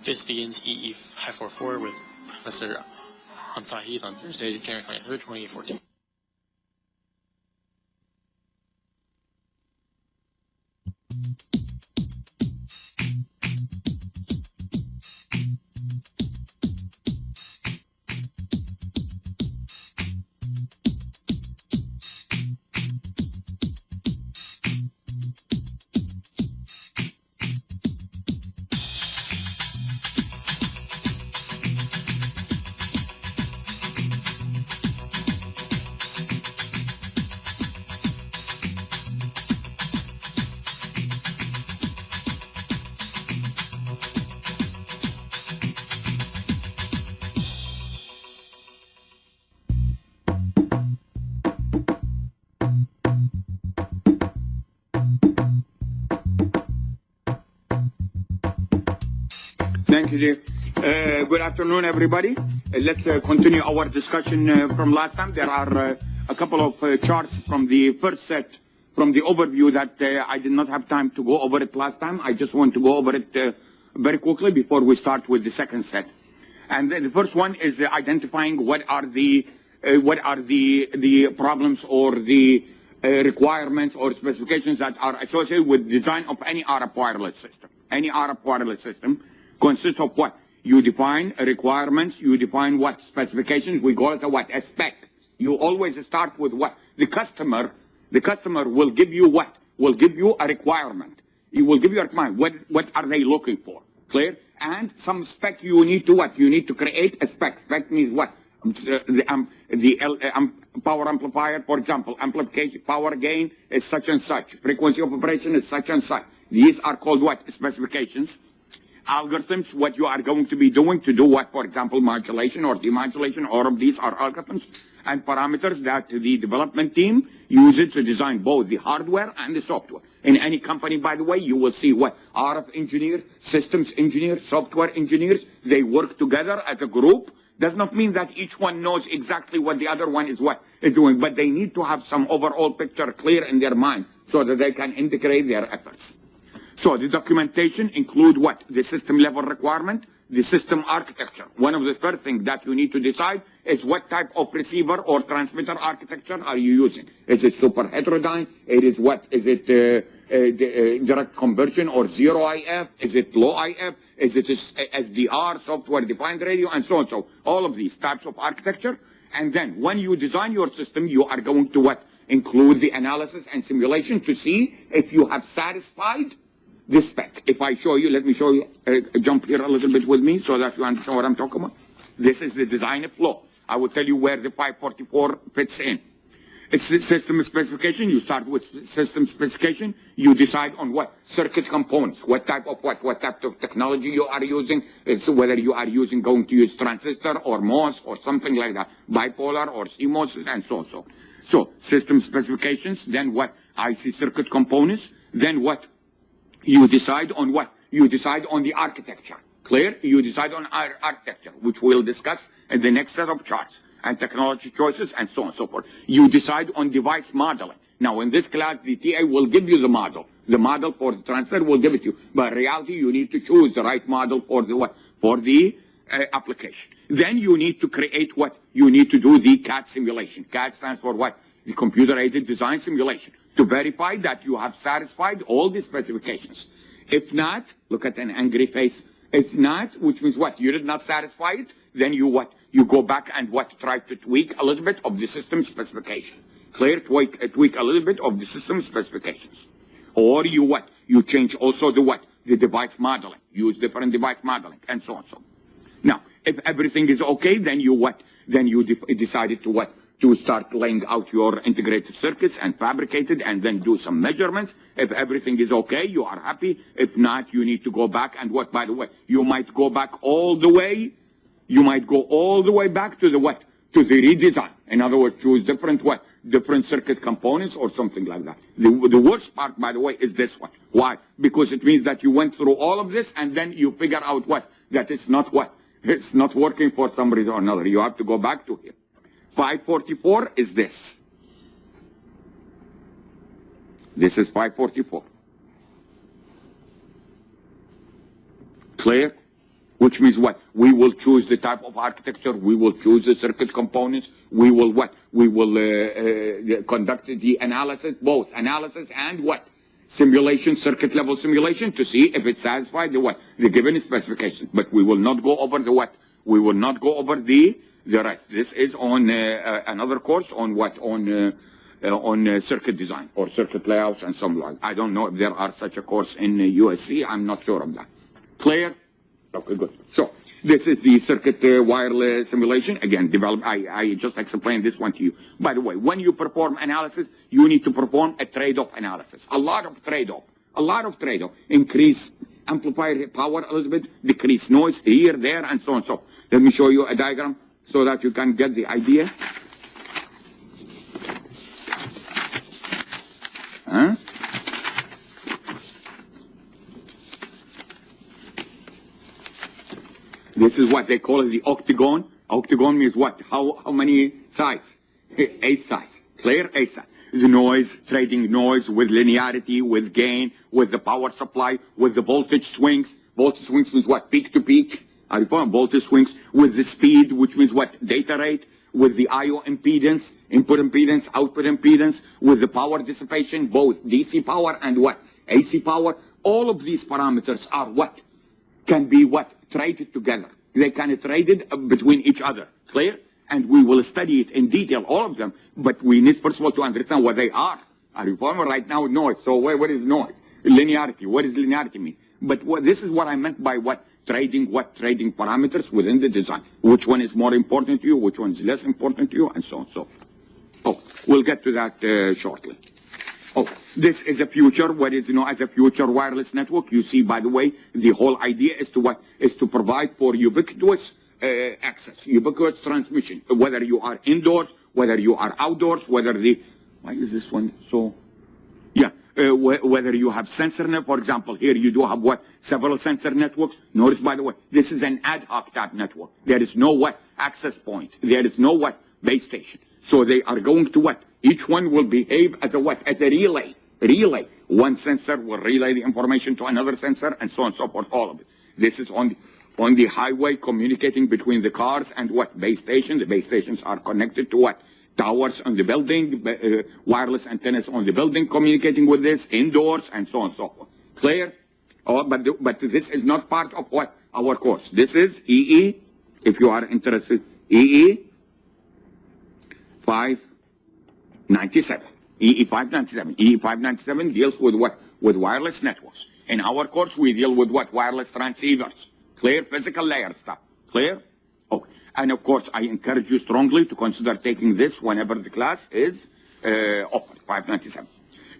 This begins EE 544 with Professor Ali Zahid on Thursday, January 23rd, 2014. Thank you, Jay. Good afternoon, everybody. Let's continue our discussion from last time. There are a couple of charts from the first set, from the overview that I did not have time to go over it last time. I just want to go over it very quickly before we start with the second set. And the first one is identifying what are the problems or the requirements or specifications that are associated with design of any RF wireless system. Any RF wireless system consists of what? You define requirements, you define what? Specifications, we call it a what? A spec. You always start with what? The customer will give you what? Will give you a requirement. He will give you a requirement. What are they looking for? Clear? And some spec you need to what? You need to create a spec. Spec means what? Power amplifier, for example, amplification, power gain is such and such. Frequency of operation is such and such. These are called what? Specifications. Algorithms, what you are going to be doing to do what, for example, modulation or demodulation, all of these are algorithms and parameters that the development team uses to design both the hardware and the software. In any company, by the way, you will see what RF engineer, systems engineer, software engineers, they work together as a group. Does not mean that each one knows exactly what the other one is doing, but they need to have some overall picture clear in their mind so that they can integrate their efforts. So the documentation include what? The system level requirement, the system architecture. One of the first things that you need to decide is what type of receiver or transmitter architecture are you using. Is it super heterodyne? It is what? Is it direct conversion or zero IF? Is it low IF? Is it SDR, software defined radio, and so on? So all of these types of architecture. And then when you design your system, you are going to what? Include the analysis and simulation to see if you have satisfied this spec. If I show you, let me show you, jump here a little bit with me so that you understand what I'm talking about. This is the design flow. I will tell you where the 544 fits in. It's the system specification. You start with system specification. You decide on what? Circuit components. What type of what type of technology you are using. It's whether you are going to use transistor or MOS or something like that. Bipolar or CMOS and so on. So system specifications. Then what? IC circuit components. Then what? You decide on what? You decide on the architecture. Clear? You decide on our architecture, which we'll discuss in the next set of charts, and technology choices, and so on and so forth. You decide on device modeling. Now, in this class, the TA will give you the model. The model for the transfer will give it to you. But in reality, you need to choose the right model for the what? For the application. Then you need to create what? You need to do the CAD simulation. CAD stands for what? The computer-aided design simulation, to verify that you have satisfied all the specifications. If not, look at an angry face. It's not, which means what? You did not satisfy it, then you what? You go back and what? Try to tweak a little bit of the system specification. Clear? Tweak a little bit of the system specifications. Or you what? You change also the what? The device modeling. Use different device modeling, and so on. Now, if everything is okay, then you what? Then you decided to what? To start laying out your integrated circuits and fabricate it and then do some measurements. If everything is okay, you are happy. If not, you need to go back and what, by the way, you might go back all the way. You might go all the way back to the what? To the redesign. In other words, choose different what? Different circuit components or something like that. The worst part, by the way, is this one. Why? Because it means that you went through all of this and then you figure out what? That it's not what? It's not working for some reason or another. You have to go back to here. 544 is this. This is 544. Clear? Which means what? We will choose the type of architecture, we will choose the circuit components, we will what? We will conduct the analysis, both analysis and what? Simulation, circuit level simulation, to see if it satisfies the what? The given specifications. But we will not go over the what? We will not go over the rest. This is on another course on what? On circuit design or circuit layouts and some like. I don't know if there are such a course in USC. I'm not sure of that. Clear? Okay, good. So this is the circuit wireless simulation. Again, developed. I just explained this one to you. By the way, when you perform analysis, you need to perform a trade-off analysis. A lot of trade-off. A lot of trade-off. Increase amplifier power a little bit, decrease noise here, there, and so on. So let me show you a diagram so that you can get the idea. Huh? This is what they call it, the octagon. Octagon means what? How many sides? 8 sides. Clear? 8 sides. The noise, trading noise with linearity, with gain, with the power supply, with the voltage swings. Voltage swings means what? Peak to peak. Voltage swings with the speed, which means what? Data rate, with the I/O impedance, input impedance, output impedance, with the power dissipation, both DC power and what? AC power. All of these parameters are what? Can be what? Traded together. They can be traded between each other. Clear? And we will study it in detail, all of them, but we need first of all to understand what they are. Are you following right now? Noise. So what is noise? Linearity. What does linearity mean? But this is what I meant by what trading parameters within the design. Which one is more important to you? Which one is less important to you? And so on. So, we'll get to that shortly. This is a future, what is known as a future wireless network. You see, by the way, the whole idea is to what? Is to provide for ubiquitous access, ubiquitous transmission, whether you are indoors, whether you are outdoors, whether why is this one so, yeah, whether you have sensor net, for example, here you do have what? Several sensor networks. Notice, by the way, this is an ad hoc type network. There is no what? Access point. There is no what? Base station. So they are going to what? Each one will behave as a what? As a relay. Relay. One sensor will relay the information to another sensor and so on and so forth, all of it. This is on the highway communicating between the cars and what? Base stations. The base stations are connected to what? Towers on the building, wireless antennas on the building communicating with this, indoors and so on and so forth. Clear? But this is not part of what? Our course. This is EE, if you are interested, EE 597. EE 597. EE 597 deals with what? With wireless networks. In our course, we deal with what? Wireless transceivers. Clear? Physical layer stuff. Clear? And of course, I encourage you strongly to consider taking this whenever the class is offered. 597.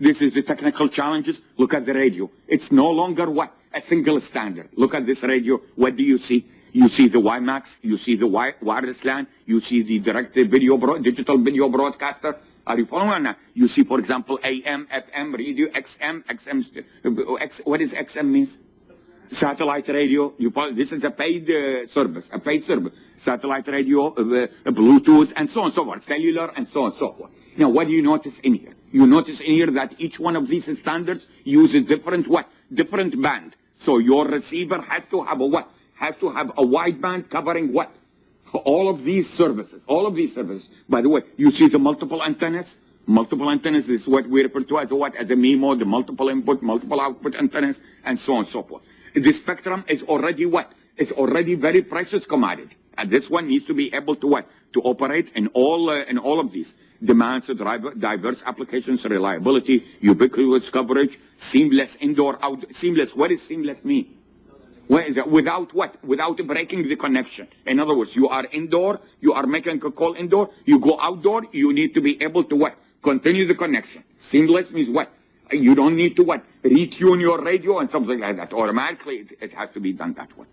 This is the technical challenges. Look at the radio. It's no longer what? A single standard. Look at this radio. What do you see? You see the WiMAX. You see the wireless LAN. You see the direct video, digital video broadcaster. Are you following or not? You see, for example, AM, FM, radio, XM, what does XM means? Satellite radio. This is a paid service, Satellite radio, Bluetooth, and so on and so forth. Cellular, and so on and so forth. Now, what do you notice in here? You notice in here that each one of these standards uses different what? Different band. So your receiver has to have a what? Has to have a wide band covering what? All of these services. All of these services. By the way, you see the multiple antennas? Multiple antennas is what we refer to as a what? As a MIMO, the multiple input, multiple output antennas, and so on and so forth. The spectrum is already what? It's already very precious commodity. And this one needs to be able to what? To operate in all of these. Demands diverse applications, reliability, ubiquitous coverage, seamless indoor, out. Seamless, what does seamless mean? What is it? Without what? Without breaking the connection. In other words, you are indoor, you are making a call indoor, you go outdoor, you need to be able to what? Continue the connection. Seamless means what? You don't need to what? Retune your radio and something like that. Automatically, it has to be done that way.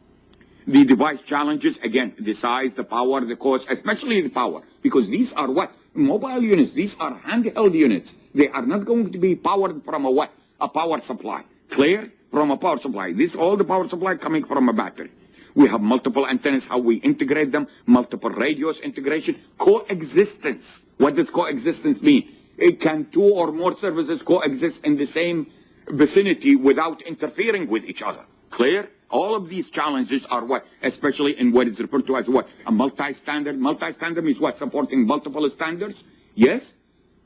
The device challenges, again, the size, the power, the cost, especially the power. Because these are what? Mobile units. These are handheld units. They are not going to be powered from a what? A power supply. Clear? From a power supply. All the power supply coming from a battery. We have multiple antennas, how we integrate them, multiple radios integration, coexistence. What does coexistence mean? Can 2 or more services coexist in the same vicinity without interfering with each other? Clear? All of these challenges are what? Especially in what is referred to as what? A multi-standard. Multi-standard means what? Supporting multiple standards? Yes?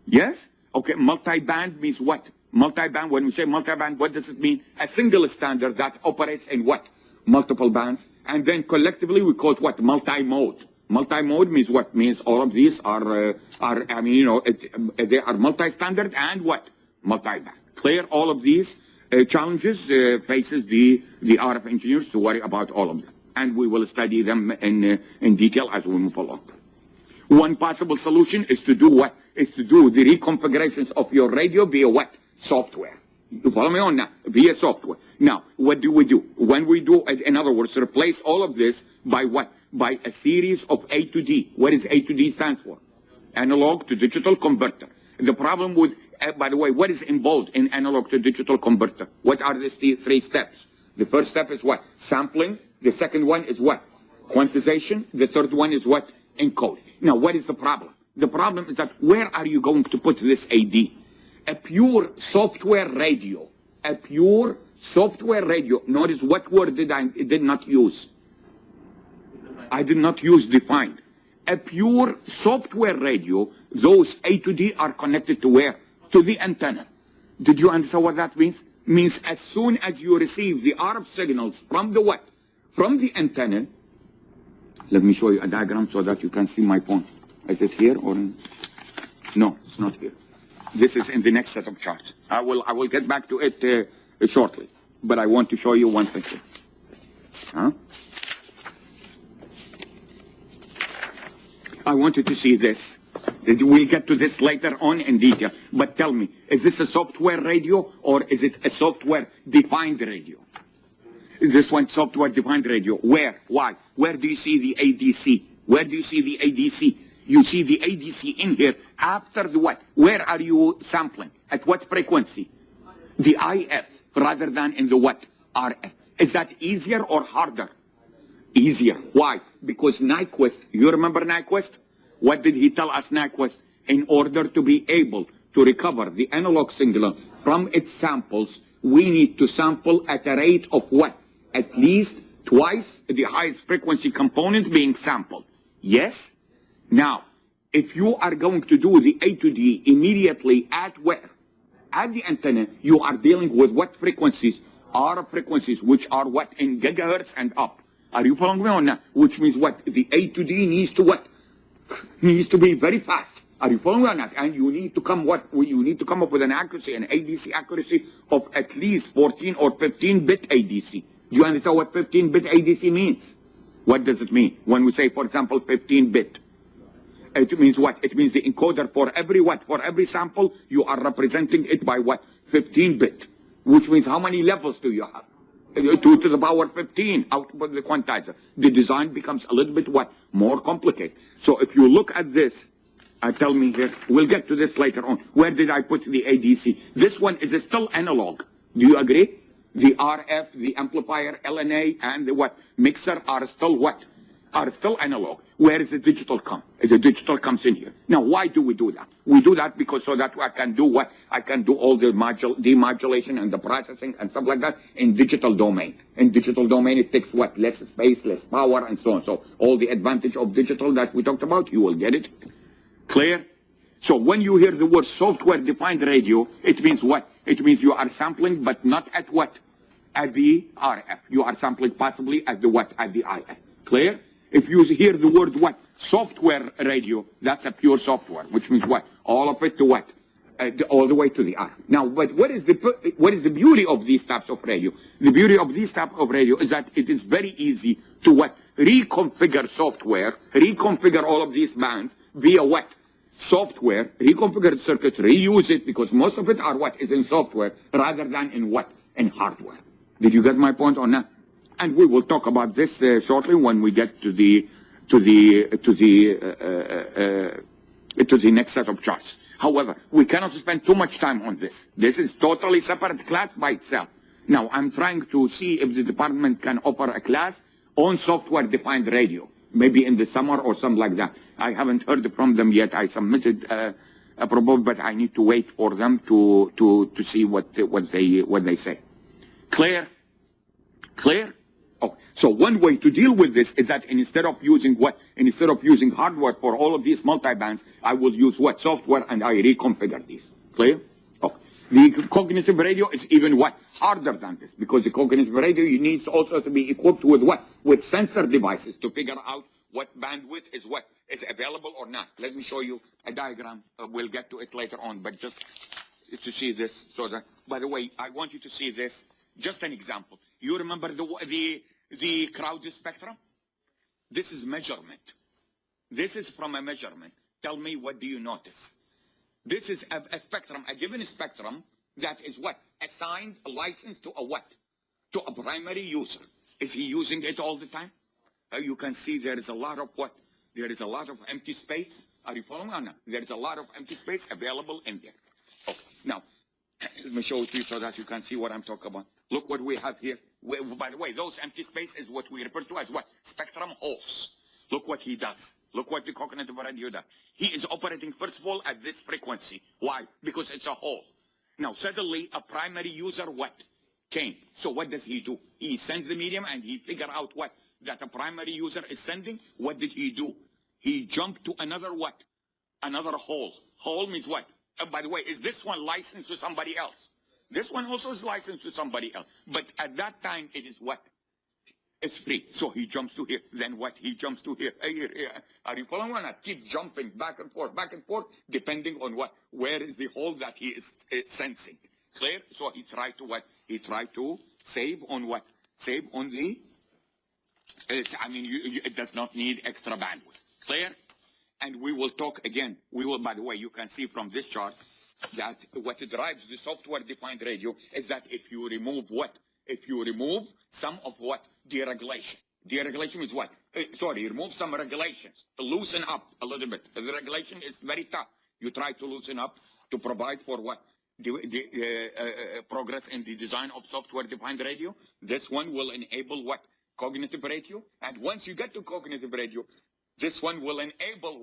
Yes? Okay, multi-band means what? Multi-band, when we say multi-band, what does it mean? A single standard that operates in what? Multiple bands. And then collectively we call it what? Multi-mode. Multi-mode means what? Means all of these are I mean, you know, they are multi-standard and what? Multi-band. Clear? All of these challenges faces the RF engineers to worry about all of them. And we will study them in detail as we move along. One possible solution is to do what? Is to do the reconfigurations of your radio via what? Software. You follow me on now? Via software. Now, what do? When we do, in other words, replace all of this by what? By a series of A to D. What is A to D stands for? Analog to digital converter. The problem with, by the way, what is involved in analog to digital converter? What are the three steps? The first step is what? Sampling. The second one is what? Quantization. The third one is what? Encoding. Now, what is the problem? The problem is that where are you going to put this AD? A pure software radio. A pure software radio. Notice what word did I did not use? I did not use defined. A pure software radio, those A to D are connected to where? To the antenna. Did you understand what that means? Means as soon as you receive the RF signals from the what? From the antenna. Let me show you a diagram so that you can see my point. Is it here or in? No, it's not here. This is in the next set of charts. I will get back to it shortly, but I want to show you one thing. Huh? I want you to see this. We'll get to this later on in detail. But tell me, is this a software radio or is it a software-defined radio? Is this one software-defined radio? Where? Why? Where do you see the ADC? Where do you see the ADC? You see the ADC in here after the what? Where are you sampling? At what frequency? The IF rather than in the what? RF. Is that easier or harder? Easier. Why? Because Nyquist, you remember Nyquist? What did he tell us, Nyquist? In order to be able to recover the analog signal from its samples, we need to sample at a rate of what? At least twice the highest frequency component being sampled. Yes? Now, if you are going to do the A to D immediately at where? At the antenna, you are dealing with what frequencies? RF frequencies, which are what? In gigahertz and up. Are you following me on that? Which means what? The A to D needs to what? Needs to be very fast. Are you following me on that? And you need to come what? You need to come up with an accuracy, an ADC accuracy of at least 14 or 15-bit ADC. Do you understand what 15-bit ADC means? What does it mean? When we say, for example, 15-bit. It means what? It means the encoder for every what? For every sample, you are representing it by what? 15-bit. Which means how many levels do you have? 2 to the power 15 output of the quantizer. The design becomes a little bit what? More complicated. So if you look at this, tell me here, we'll get to this later on. Where did I put the ADC? This one is still analog. Do you agree? The RF, the amplifier, LNA, and the what? Mixer are still what? Are still analog. Where is the digital come? The digital comes in here. Now, why do we do that? We do that because so that I can do what? I can do all the demodulation and the processing and stuff like that in digital domain. In digital domain, it takes what? Less space, less power, and so on. So all the advantage of digital that we talked about, you will get it. Clear? So when you hear the word software-defined radio, it means what? It means you are sampling, but not at what? At the RF. You are sampling possibly at the what? At the IF. Clear? If you hear the word what? Software radio, that's a pure software, which means what? All of it to what? All the way to the RF. Now, but what is the beauty of these types of radio? The beauty of these types of radio is that it is very easy to what? Reconfigure software, reconfigure all of these bands via what? Software, reconfigure the circuit, reuse it, because most of it are what is in software rather than in what? In hardware. Did you get my point on that? And we will talk about this shortly when we get to the next set of charts. However, we cannot spend too much time on this. This is totally separate class by itself. Now, I'm trying to see if the department can offer a class on software-defined radio, maybe in the summer or something like that. I haven't heard from them yet. I submitted a proposal, but I need to wait for them to see what they say. Clear? Clear? Oh, so one way to deal with this is that instead of using hardware for all of these multi-bands, I will use software, and I reconfigure these. Clear? Oh, the cognitive radio is even harder than this, because the cognitive radio needs also to be equipped with with sensor devices to figure out what bandwidth is available or not. Let me show you a diagram. We'll get to it later on, but just to see this. So that, by the way, I want you to see this. Just an example. You remember the crowd spectrum? This is measurement. This is from a measurement. Tell me, what do you notice? This is a spectrum, a given spectrum that is assigned a license to a to a primary user. Is he using it all the time? You can see there is a lot of There is a lot of empty space. Are you following or not? There is a lot of empty space available in there. Oh, now, let me show it to you so that you can see what I'm talking about. Look what we have here. By the way, those empty space is what we refer to as spectrum holes. Look what he does. Look what the cognitive radio does. He is operating, first of all, at this frequency. Why? Because it's a hole. Now, suddenly, a primary user came. So what does he do? He sends the medium, and he figure out that a primary user is sending. What did he do? He jumped to another Another hole. Hole means what? By the way, is this one licensed to somebody else? This one also is licensed to somebody else. But at that time, it is It's free. So he jumps to here. Then he jumps to here. Here. Are you following or not? Keep jumping back and forth, depending on where is the hole that he is sensing. Clear? So he tried to He tried to save on Save on the, it does not need extra bandwidth. Clear? And we will talk again. By the way, you can see from this chart that what drives the software-defined radio is that if you remove If you remove some of deregulation. Deregulation means remove some regulations. Loosen up a little bit. The regulation is very tough. You try to loosen up to provide for progress in the design of software-defined radio. This one will enable cognitive radio. And once you get to cognitive radio, this one will enable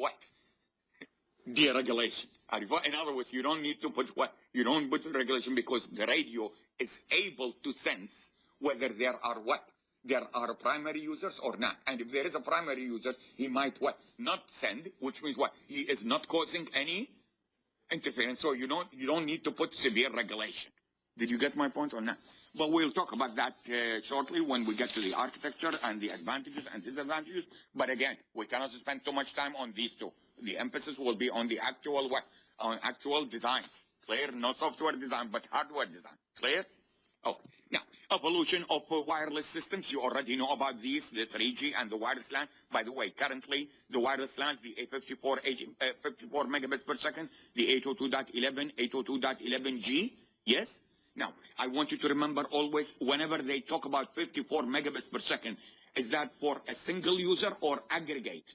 deregulation. In other words, you don't need to put you don't put regulation, because the radio is able to sense whether there are primary users or not. And if there is a primary user, he might not send, which means he is not causing any interference. So you don't need to put severe regulation. Did you get my point or not? But we'll talk about that shortly when we get to the architecture and the advantages and disadvantages. But again, we cannot spend too much time on these two. The emphasis will be on the actual designs. Clear? Not software design, but hardware design. Clear? Oh, now, evolution of wireless systems. You already know about these, the 3G and the wireless LAN. By the way, currently, the wireless LANs, the 54 megabits per second, the 802.11, 802.11G. Yes? Now, I want you to remember always, whenever they talk about 54 megabits per second, is that for a single user or aggregate?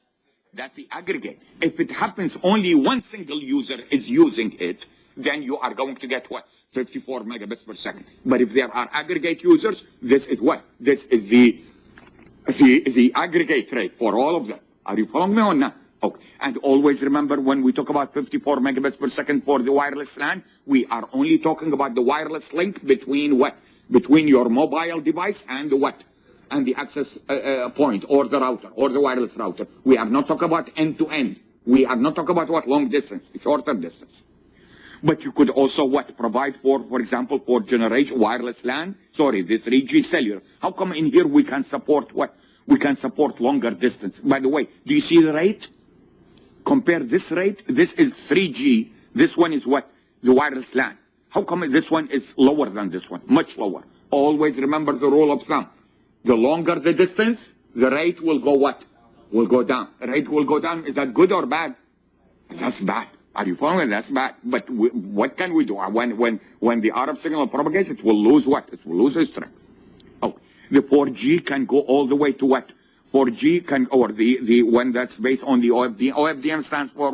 That's the aggregate. If it happens only one single user is using it, then you are going to get 54 megabits per second. But if there are aggregate users, this is This is the aggregate rate for all of them. Are you following me or not? Okay. And always remember, when we talk about 54 megabits per second for the wireless LAN, we are only talking about the wireless link between Between your mobile device and and the access point, or the router, or the wireless router. We are not talking about end-to-end. We are not talking about long distance, shorter distance. But you could also provide for example, for generation wireless LAN, the 3G cellular. How come in here we can support We can support longer distance. By the way, do you see the rate? Compare this rate. This is 3G. This one is The wireless LAN. How come this one is lower than this one? Much lower. Always remember the rule of thumb. The longer the distance, the rate will go Will go down. The rate will go down. Is that good or bad? That's bad. Are you following? That's bad. But what can we do? When the RF signal propagates, it will lose It will lose its strength. Oh, the 4G can go all the way to 4G can, or the one that's based on the OFDM. OFDM stands for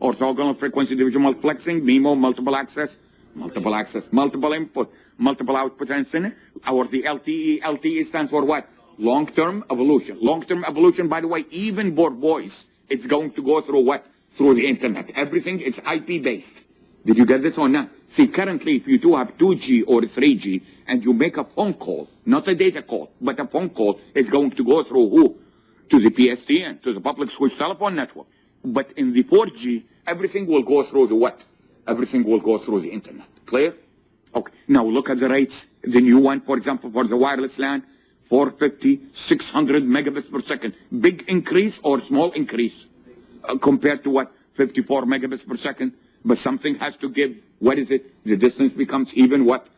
Orthogonal frequency division multiplexing, MIMO, multiple access, multiple input, multiple output, and sin. Or the LTE. LTE stands for Long-term evolution. Long-term evolution, by the way, even for voice, it's going to go through Through the internet. Everything is IP based. Did you get this or not? See, currently, if you do have 2G or 3G, and you make a phone call, not a data call, but a phone call, is going to go through who? To the PSTN, to the public switch telephone network. But in the 4G, everything will go through the what? Everything will go through the internet. Clear? Okay. Now look at the rates. The new one, for example, for the wireless LAN, 450, 600 megabits per second. Big increase or small increase compared to what? 54 megabits per second. But something has to give. What is it? The distance becomes even what?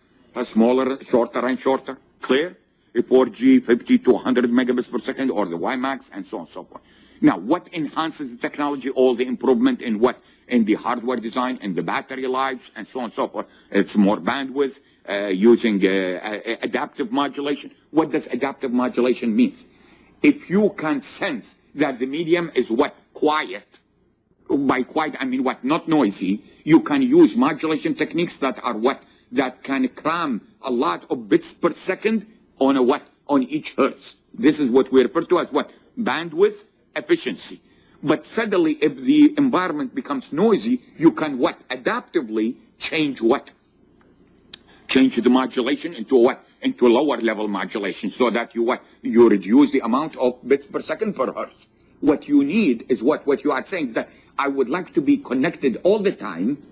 Smaller, shorter and shorter. Clear? A 4G, 50 to 100 megabits per second, or the WiMAX, and so on and so forth. Now, what enhances the technology? All the improvement in what? In the hardware design, in the battery lives, and so on and so forth. It's more bandwidth, using adaptive modulation. What does adaptive modulation mean? If you can sense that the medium is what? Quiet. By quiet, I mean what? Not noisy. You can use modulation techniques that are what? That can cram a lot of bits per second on a what? On each hertz. This is what we refer to as what? Bandwidth efficiency. But suddenly, if the environment becomes noisy, you can what? Adaptively change what? Change the modulation into what? Into lower level modulation, so that you what? You reduce the amount of bits per second per hertz. What you need is what? What you are saying, that I would like to be connected all the time,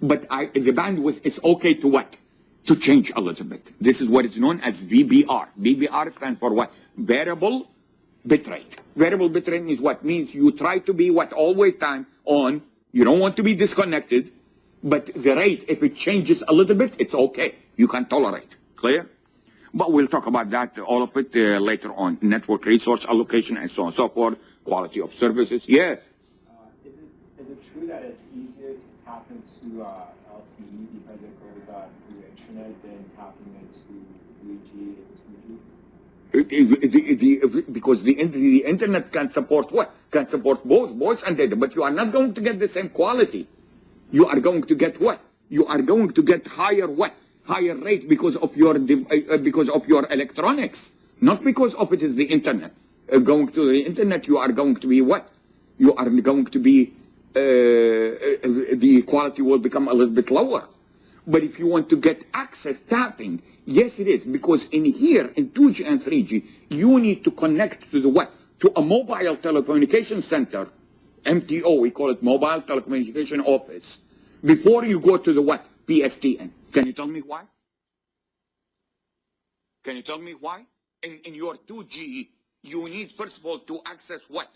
but the bandwidth is okay to what? To change a little bit. This is what is known as VBR. VBR stands for what? Variable bitrate. Variable bitrate means what? Means you try to be what? Always time on. You don't want to be disconnected, but the rate, if it changes a little bit, it's okay. You can tolerate. Clear? But we'll talk about that, all of it, later on. Network resource allocation and so on and so forth. Quality of services. Yes? Is it true that it's easier to tap into LTE because it goes through the internet than tapping into 3G and 2G? Because the internet can support what? Can support both voice and data, but you are not going to get the same quality. You are going to get what? You are going to get higher what? Higher rate because of your electronics, not because of it is the internet. Going to the internet, you are going to be what? You are going to be the quality will become a little bit lower. But if you want to get access tapping, yes, it is, because in here, in 2G and 3G, you need to connect to the what? To a mobile telecommunication center, MTO, we call it mobile telecommunication office, before you go to the what? PSTN. Can you tell me why? Can you tell me why? In your 2G, you need, first of all, to access what?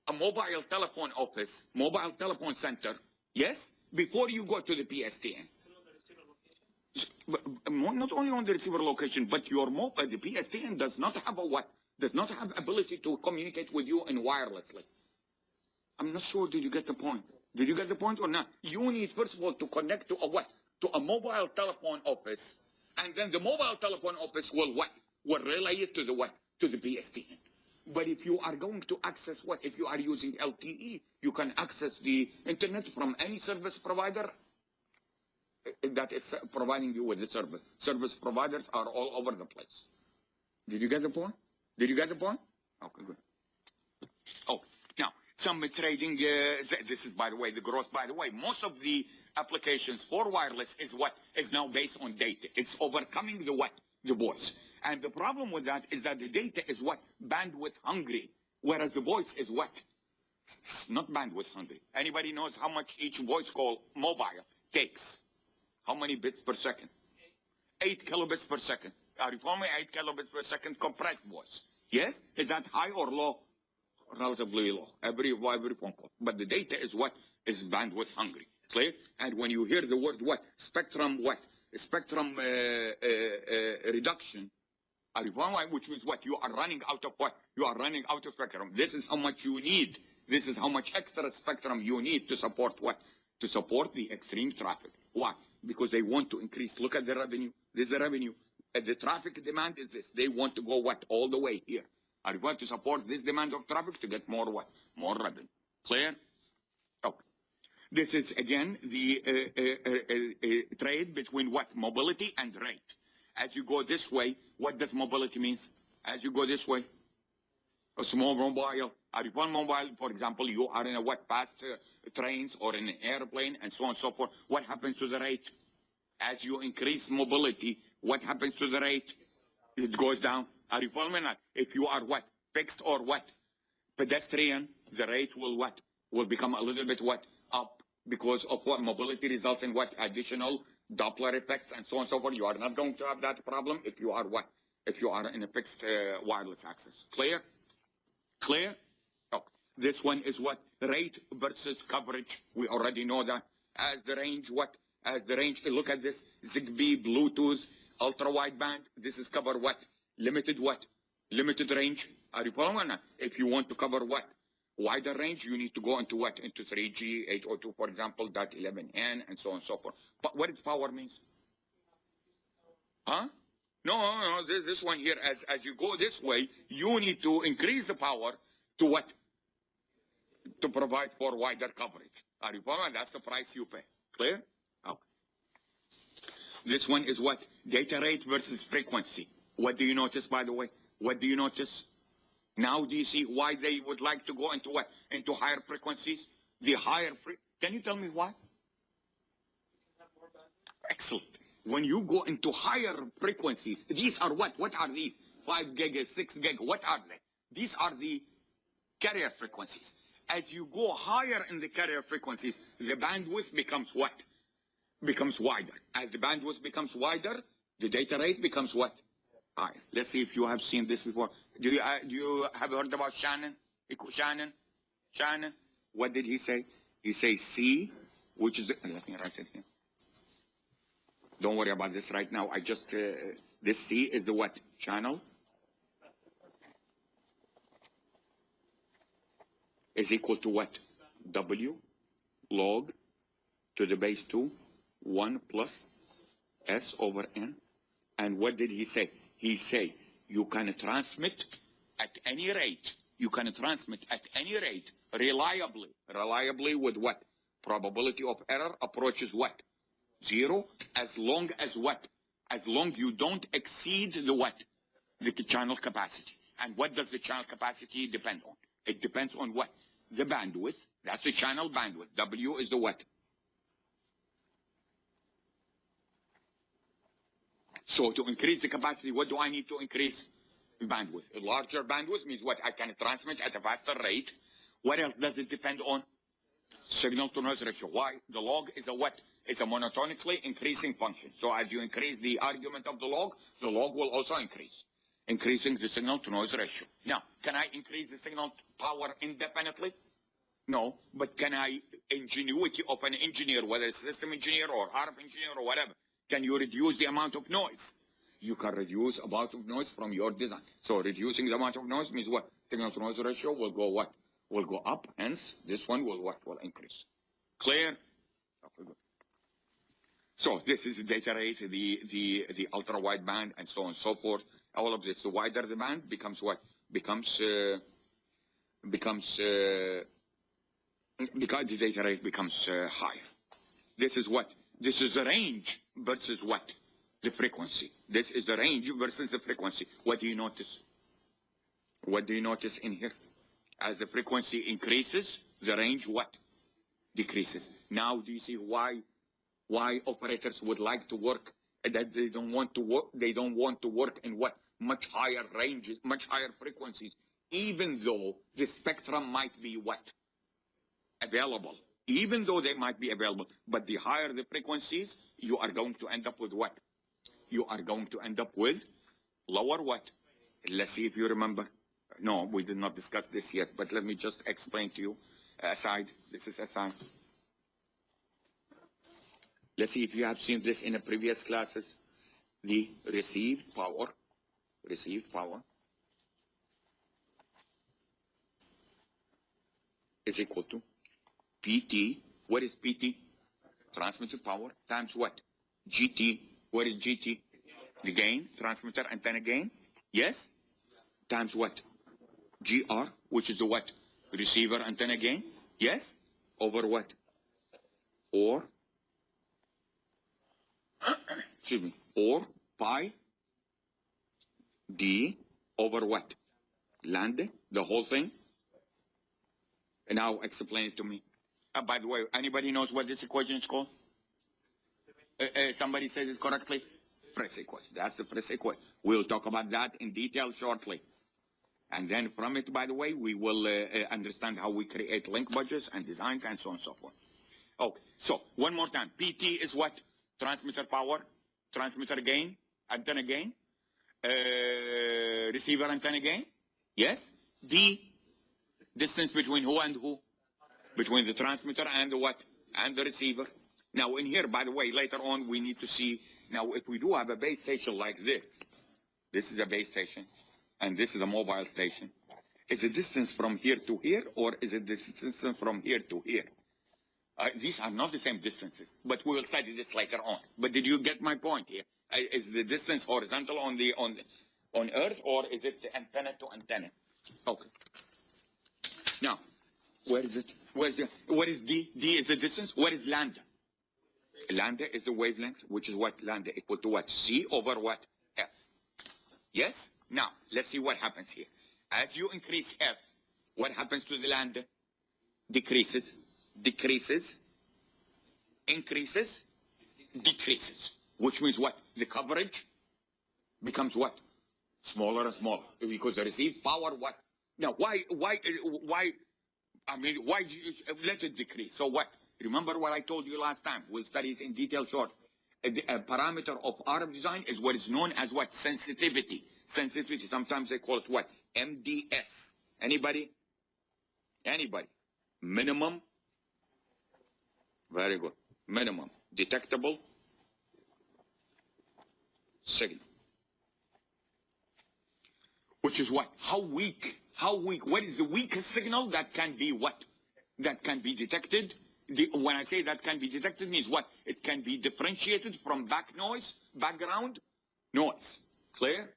A mobile telephone office, mobile telephone center, yes? Before you go to the PSTN. Not only on the receiver location, but your mobile, the PSTN does not have a what? Does not have ability to communicate with you in wirelessly. I'm not sure, did you get the point? Did you get the point or not? You need, first of all, to connect to a what? To a mobile telephone office. And then the mobile telephone office will what? Will relay it to the what? To the PSTN. But if you are going to access what? If you are using LTE, you can access the internet from any service provider that is providing you with the service. Service providers are all over the place. Did you get the point? Did you get the point? Okay, good. Oh, now, some trading, this is, by the way, the growth, by the way. Most of the applications for wireless is what? Is now based on data. It's overcoming the what? The voice. And the problem with that is that the data is what? Bandwidth hungry. Whereas the voice is what? It's not bandwidth hungry. Anybody knows how much each voice call mobile takes? How many bits per second? 8 kilobits per second. Are you following me? 8 kilobits per second compressed voice. Yes? Is that high or low? Relatively low. Every phone call. But the data is what? Is bandwidth hungry. Clear? And when you hear the word what? Spectrum what? Spectrum reduction. Are you following? Which means what? You are running out of what? You are running out of spectrum. This is how much you need. This is how much extra spectrum you need to support what? To support the extreme traffic. Why? Because they want to increase. Look at the revenue. This is the revenue. The traffic demand is this. They want to go what? All the way here. Are you going to support this demand of traffic to get more what? More revenue. Clear? Okay. This is again the trade between what? Mobility and rate. As you go this way, what does mobility mean? As you go this way, a small mobile, Are you mobile, for example, you are in a past trains or in an airplane and so on and so forth. What happens to the rate? As you increase mobility, what happens to the rate? It goes down. Are you following that? If you are fixed or pedestrian, the rate will will become a little bit up, because of mobility results in additional Doppler effects and so on and so forth. You are not going to have that problem if you are if you are in a fixed wireless access. Clear? Clear? Oh, this one is rate versus coverage. We already know that. As the range as the range, look at this, Zigbee, Bluetooth, ultra wideband. This is cover limited limited range. Are you following? If you want to cover wider range, you need to go into into 3G, 802, for example, .11n, and so on and so forth. But what does power means? Huh? No. This one here, as you go this way, you need to increase the power to to provide for wider coverage. Are you following? That's the price you pay. Clear? Okay. This one is data rate versus frequency. What do you notice, by the way? What do you notice? Now do you see why they would like to go into into higher frequencies? The higher can you tell me why? Excellent. When you go into higher frequencies, these are what? What are these? 5 gig, 6 gig, what are they? These are the carrier frequencies. As you go higher in the carrier frequencies, the bandwidth becomes becomes wider. As the bandwidth becomes wider, the data rate becomes higher. Let's see if you have seen this before. Do you have heard about Shannon? Shannon. What did he say? He says C, which is let me write it here. Don't worry about this right now. I just this C is the channel is equal to W log to the base 2 1 plus S over N. And what did he say? He say you can transmit at any rate. You can transmit at any rate reliably. Reliably with probability of error approaches 0, as long as as long you don't exceed the channel capacity. And what does the channel capacity depend on? It depends on the bandwidth. That's the channel bandwidth. W is the So to increase the capacity, what do I need to increase? Bandwidth. A larger bandwidth means I can transmit at a faster rate. What else does it depend on? Signal to noise ratio. Why? The log is a monotonically increasing function. So as you increase the argument of the log will also increase, increasing the signal to noise ratio. Now, can I increase the signal power indefinitely? No, but can I, ingenuity of an engineer, whether it's a system engineer or RF engineer or whatever, can you reduce the amount of noise? You can reduce amount of noise from your design. So reducing the amount of noise means Signal to noise ratio will go Will go up, hence this one will Will increase. Clear? Okay, good. So this is the data rate, the ultra wide band, and so on and so forth. All of this, the wider the band becomes because the data rate becomes higher. This is This is the range versus the frequency. This is the range versus the frequency. What do you notice? What do you notice in here? As the frequency increases, the range decreases. Now do you see why operators would like to work, that they don't want to work in much higher ranges, much higher frequencies, even though the spectrum might be available. Even though they might be available, but the higher the frequencies, you are going to end up with You are going to end up with lower Let's see if you remember. No, we did not discuss this yet, but let me just explain to you. Aside, this is aside. Let's see if you have seen this in the previous classes. The received power is equal to PT. What is PT? Transmitted power times GT. What is GT? The gain, transmitter antenna gain. Yes? Times GR, which is the receiver antenna gain. Yes? Over Or, excuse me, or pi D over lambda, the whole thing, Now explain it to me. By the way, anybody knows what this equation is called? Somebody said it correctly? Friss equation. That's the Friss equation. We'll talk about that in detail shortly. And then from it, by the way, we will understand how we create link budgets and designs and so on and so forth. Okay, so one more time. PT is what? Transmitter power, transmitter gain, antenna gain, receiver antenna gain. Yes? D, distance between who and who? Between the transmitter and the what? And the receiver. Now in here, by the way, later on we need to see, now if we do have a base station like this is a base station, and this is a mobile station. Is the distance from here to here, or is it the distance from here to here? These are not the same distances, but we will study this later on. But did you get my point here? Is the distance horizontal on Earth, or is it antenna to antenna? Okay. Now, where is it? What is D? D is the distance. What is lambda? Lambda is the wavelength, which is what? Lambda equal to what? C over what? F. Yes? Now, let's see what happens here. As you increase F, what happens to the lambda? Decreases, decreases, increases, decreases. Which means what? The coverage becomes what? Smaller and smaller. Because the received power what? Now, why, I mean, why do you let it decrease? So what? Remember what I told you last time? We'll study it in detail short. A parameter of RF design is what is known as what? Sensitivity. Sensitivity, sometimes they call it what? MDS. Anybody? Anybody? Minimum. Very good. Minimum detectable signal. Which is what? How weak? How weak? What is the weakest signal that can be what? That can be detected? When I say that can be detected means what? It can be differentiated from background noise. Clear?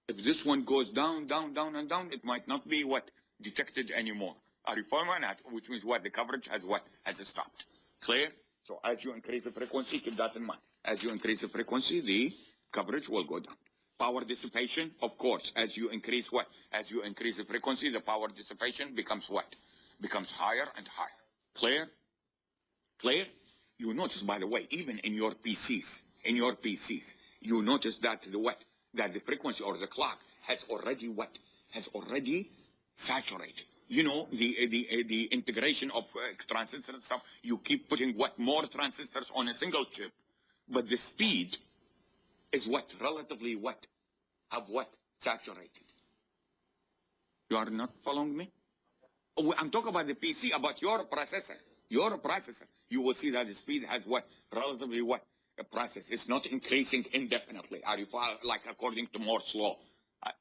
If this one goes down, down, down, and down, it might not be what? Detected anymore. Are you following that? Which means what? The coverage has what? Has stopped. Clear? So as you increase the frequency, keep that in mind. As you increase the frequency, the coverage will go down. Power dissipation, of course, as you increase what? As you increase the frequency, the power dissipation becomes what? Becomes higher and higher. Clear? Clear? You notice, by the way, even in your PCs, you notice that the what? That the frequency or the clock has already what? Has already saturated. You know, the integration of transistors and stuff, you keep putting what? More transistors on a single chip, but the speed is what? Relatively what? Have what? Saturated. You are not following me? I'm talking about the PC, about your processor. Your processor. You will see that the speed has what? Relatively what? A process. It's not increasing indefinitely. Are you like according to Moore's law?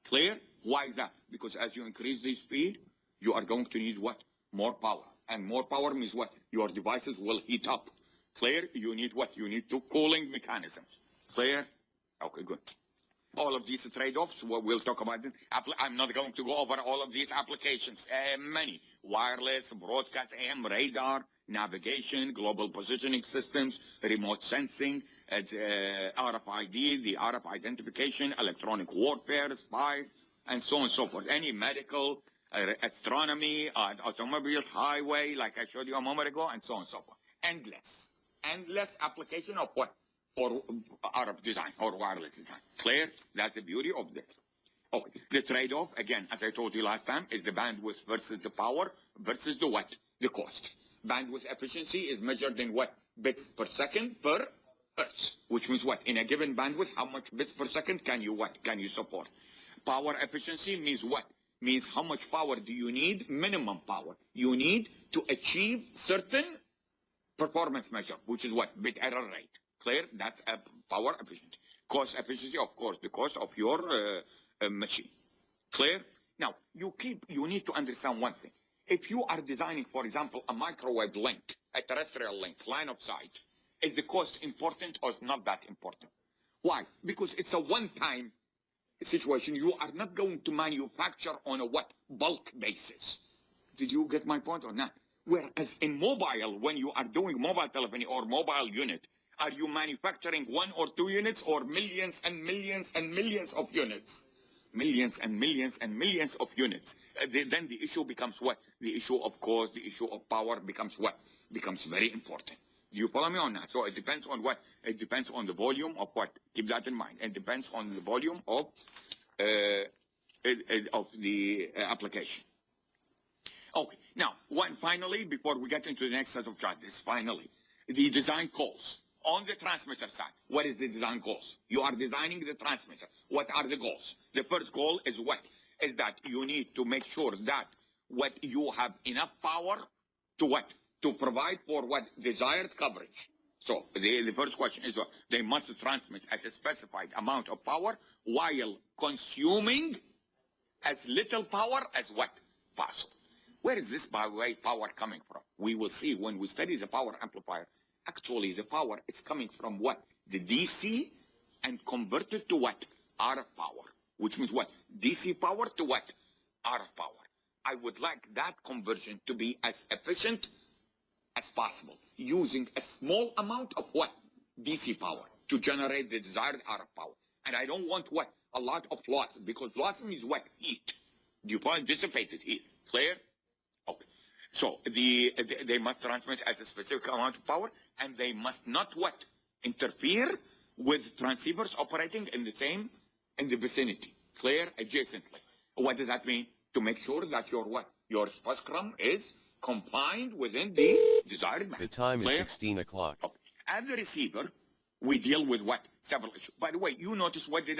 Clear? Why is that? Because as you increase the speed, you are going to need what? More power. And more power means what? Your devices will heat up. Clear? You need what? You need two cooling mechanisms. Clear? Okay, good. All of these trade-offs, we'll talk about them. I'm not going to go over all of these applications. Many. Wireless, broadcast, AM, radar, navigation, global positioning systems, remote sensing, RFID, the RF identification, electronic warfare, spies, and so on and so forth. Any medical, astronomy, automobiles, highway, like I showed you a moment ago, and so on and so forth. Endless. Endless application of what? For RF design or wireless design. Clear? That's the beauty of this. Okay. The trade-off, again, as I told you last time, is the bandwidth versus the power versus the what? The cost. Bandwidth efficiency is measured in what? Bits per second per hertz. Which means what? In a given bandwidth, how much bits per second can you what? Can you support? Power efficiency means what? Means how much power do you need? Minimum power. You need to achieve certain performance measure, which is what? Bit error rate. Clear? That's a power efficiency. Cost efficiency, of course, the cost of your machine. Clear? Now, you need to understand one thing. If you are designing, for example, a microwave link, a terrestrial link, line of sight, is the cost important or not that important? Why? Because it's a one-time situation. You are not going to manufacture on a what? Bulk basis. Did you get my point or not? Whereas in mobile, when you are doing mobile telephony or mobile unit, are you manufacturing 1 or 2 units or millions and millions and millions of units? millions and millions and millions of units, then the issue becomes what? The issue of cost, the issue of power becomes what? Becomes very important. Do you follow me on that? So it depends on what? It depends on the volume of what? Keep that in mind. It depends on the volume of the application. Okay, now, finally, before we get into the next set of charts, finally, the design goals. On the transmitter side, what is the design goals? You are designing the transmitter. What are the goals? The first goal is what? Is that you need to make sure that what you have enough power to what? To provide for what? Desired coverage. So the first question is what? They must transmit at a specified amount of power while consuming as little power as what? Possible. Where is this, by the way, power coming from? We will see when we study the power amplifier. Actually, the power is coming from what? The DC and converted to what? RF power. Which means what? DC power to what? RF power. I would like that conversion to be as efficient as possible, using a small amount of what? DC power to generate the desired RF power. And I don't want what? A lot of loss, because loss means what? Heat. You want dissipated heat. Clear? Okay. So they must transmit at a specific amount of power, and they must not what? Interfere with transceivers operating in the vicinity. Clear? Adjacently. What does that mean? To make sure that your what? Your spectrum is confined within the desired band. The time Clear? is 16 o'clock. Okay. As the receiver, we deal with what? Several issues. By the way, you notice what did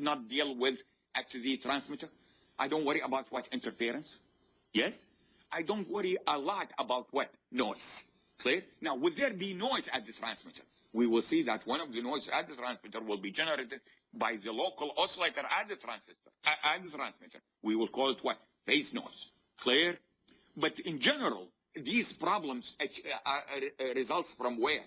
not deal with at the transmitter? I don't worry about what? Interference. Yes? I don't worry a lot about what? Noise. Clear? Now, would there be noise at the transmitter? We will see that one of the noise at the transmitter will be generated by the local oscillator at the transmitter. We will call it what? Phase noise. Clear? But in general, these problems results from where?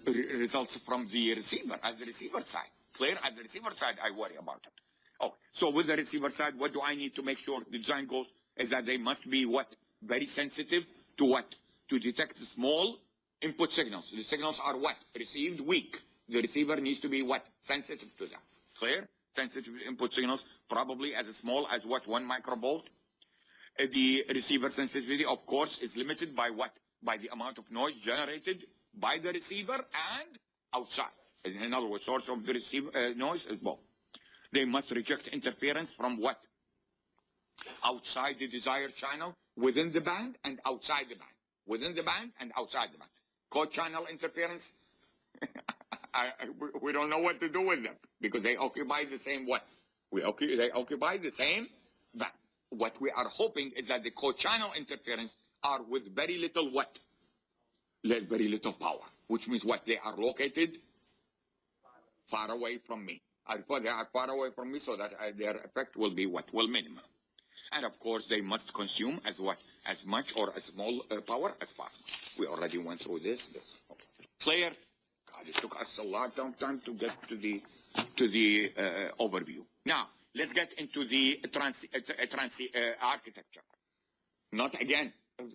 Results from the receiver, at the receiver side. Clear? At the receiver side, I worry about it. Oh, so with the receiver side, what do I need to make sure the design goals is that they must be what? Very sensitive to what? To detect small input signals. The signals are what? Received weak. The receiver needs to be what? Sensitive to them. Clear? Sensitive input signals, probably as small as what? 1 microvolt. The receiver sensitivity, of course, is limited by what? By the amount of noise generated by the receiver and outside. In other words, source of the receiver noise is both. They must reject interference from what? Outside the desired channel, within the band and outside the band. Within the band and outside the band. Co-channel interference, we don't know what to do with them because they occupy the same what? They occupy the same band. What we are hoping is that the co-channel interference are with very little what? Very little power, which means what? They are located far away from me. They are far away from me so that their effect will be what? Will minimum. And of course, they must consume as what? As much or as small power as possible. We already went through this. Okay. Clear? God, it took us a lot of time to get to the overview. Now, let's get into the architecture. Not again,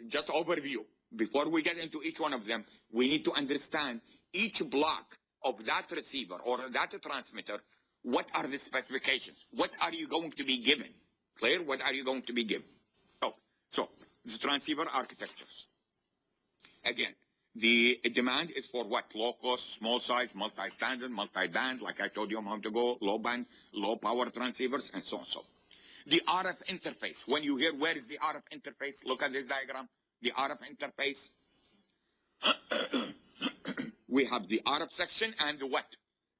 just overview. Before we get into each one of them, we need to understand each block of that receiver or that transmitter. What are the specifications? What are you going to be given? Clear? What are you going to be given? Oh, so the transceiver architectures. Again, the demand is for what? Low cost, small size, multi-standard, multi-band, like I told you a moment ago, low band, low power transceivers, and so on. So the RF interface. When you hear where is the RF interface, look at this diagram. The RF interface. We have the RF section and the what?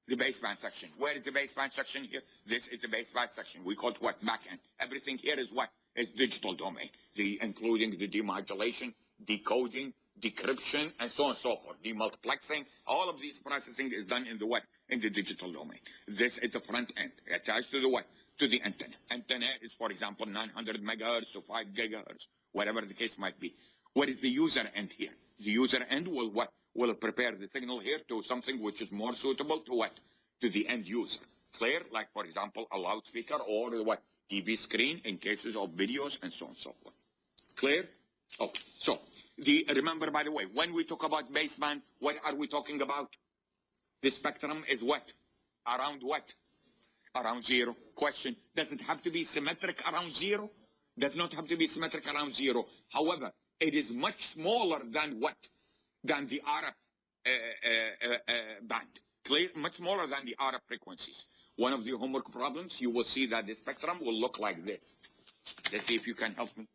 The baseband section. Where is the baseband section here? This is the baseband section. We call it what? Backend. Everything here is what? Is digital domain. Including the demodulation, decoding, decryption, and so on and so forth. Demultiplexing. All of these processing is done in the what? In the digital domain. This is the front end. Attached to the what? To the antenna. Antenna is, for example, 900 megahertz to 5 gigahertz, whatever the case might be. What is the user end here? The user end will what? Will prepare the signal here to something which is more suitable to what? To the end user. Clear? Like, for example, a loudspeaker or what? TV screen in cases of videos and so on and so forth. Clear? Okay. So, remember, by the way, when we talk about baseband, what are we talking about? The spectrum is what? Around what? Around zero. Question, does it have to be symmetric around zero? Does not have to be symmetric around zero. However, it is much smaller than what? Than the RF band. Clear? Much smaller than the RF frequencies. One of the homework problems, you will see that the spectrum will look like this. Let's see if you can help me.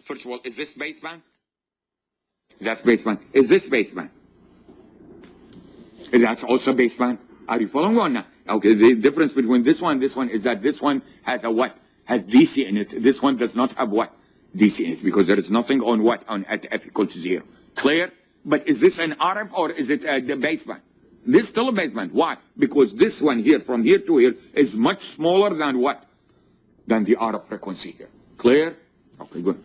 First of all, is this baseband? That's baseband. Is this baseband? That's also baseband. Are you following or not? Okay, the difference between this one and this one is that this one has a what? Has DC in it. This one does not have what? DC in it, because there is nothing on what? On at F equal to 0. Clear? But is this an RF or is it the baseband? This is still a baseband. Why? Because this one here, from here to here, is much smaller than what? Than the RF frequency here. Clear? Okay, good.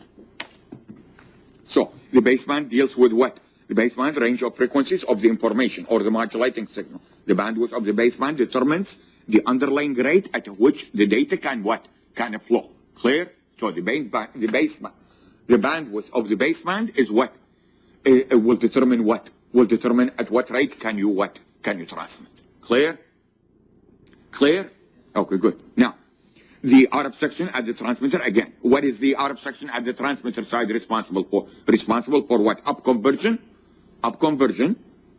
So, the baseband deals with what? The baseband range of frequencies of the information or the modulating signal. The bandwidth of the baseband determines the underlying rate at which the data can what? Can flow. Clear? So the bandwidth of the baseband is what? It will determine what? Will determine at what rate can you what? Can you transmit? Clear? Clear? Okay, good. Now, the RF section at the transmitter, again, what is the RF section at the transmitter side responsible for? Responsible for what? Up conversion,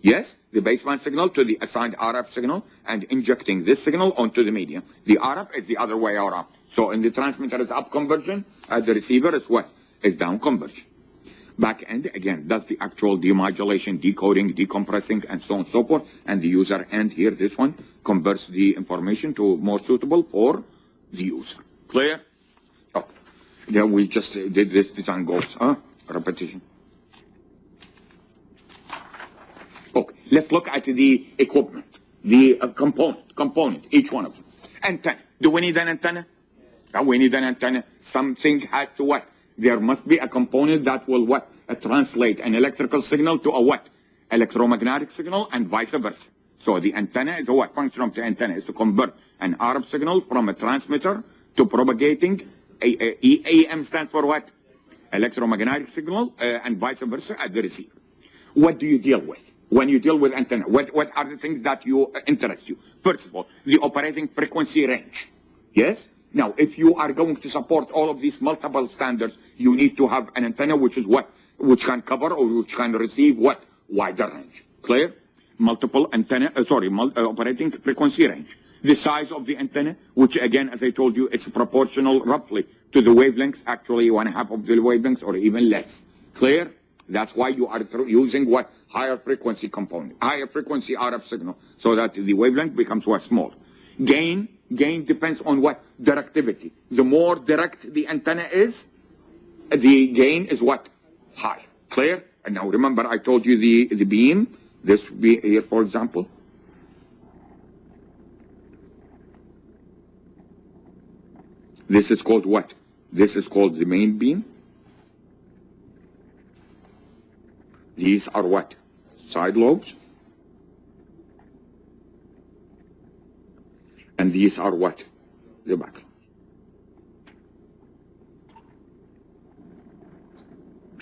yes, the baseband signal to the assigned RF signal and injecting this signal onto the medium. The RF is the other way around. So in the transmitter is up conversion, at the receiver is what? Is down conversion. Back end, again, does the actual demodulation, decoding, decompressing, and so on and so forth. And the user end here, this one, converts the information to more suitable for the user. Clear? Oh, then we just did this design goals, repetition. Okay, let's look at the equipment, the component, each one of them. Antenna. Do we need an antenna? We need an antenna. Something has to what? There must be a component that will what? Translate an electrical signal to a what? Electromagnetic signal and vice versa. So the antenna is a what? Function of the antenna is to convert an RF signal from a transmitter to propagating. AM stands for what? Electromagnetic signal and vice versa at the receiver. What do you deal with? When you deal with antenna, what are the things that interest you? First of all, the operating frequency range. Yes? Now, if you are going to support all of these multiple standards, you need to have an antenna which is what? Which can cover or which can receive what? Wider range. Clear? Multiple antenna, operating frequency range. The size of the antenna, which again, as I told you, it's proportional roughly to the wavelength, actually 1/2 of the wavelength or even less. Clear? That's why you are using what? Higher frequency component, higher frequency RF signal, so that the wavelength becomes what? Small. Gain depends on what? Directivity. The more direct the antenna is, the gain is what? High. Clear? And now remember, I told you the beam, this be here, for example. This is called what? This is called the main beam. These are what? Side lobes. And these are what? The back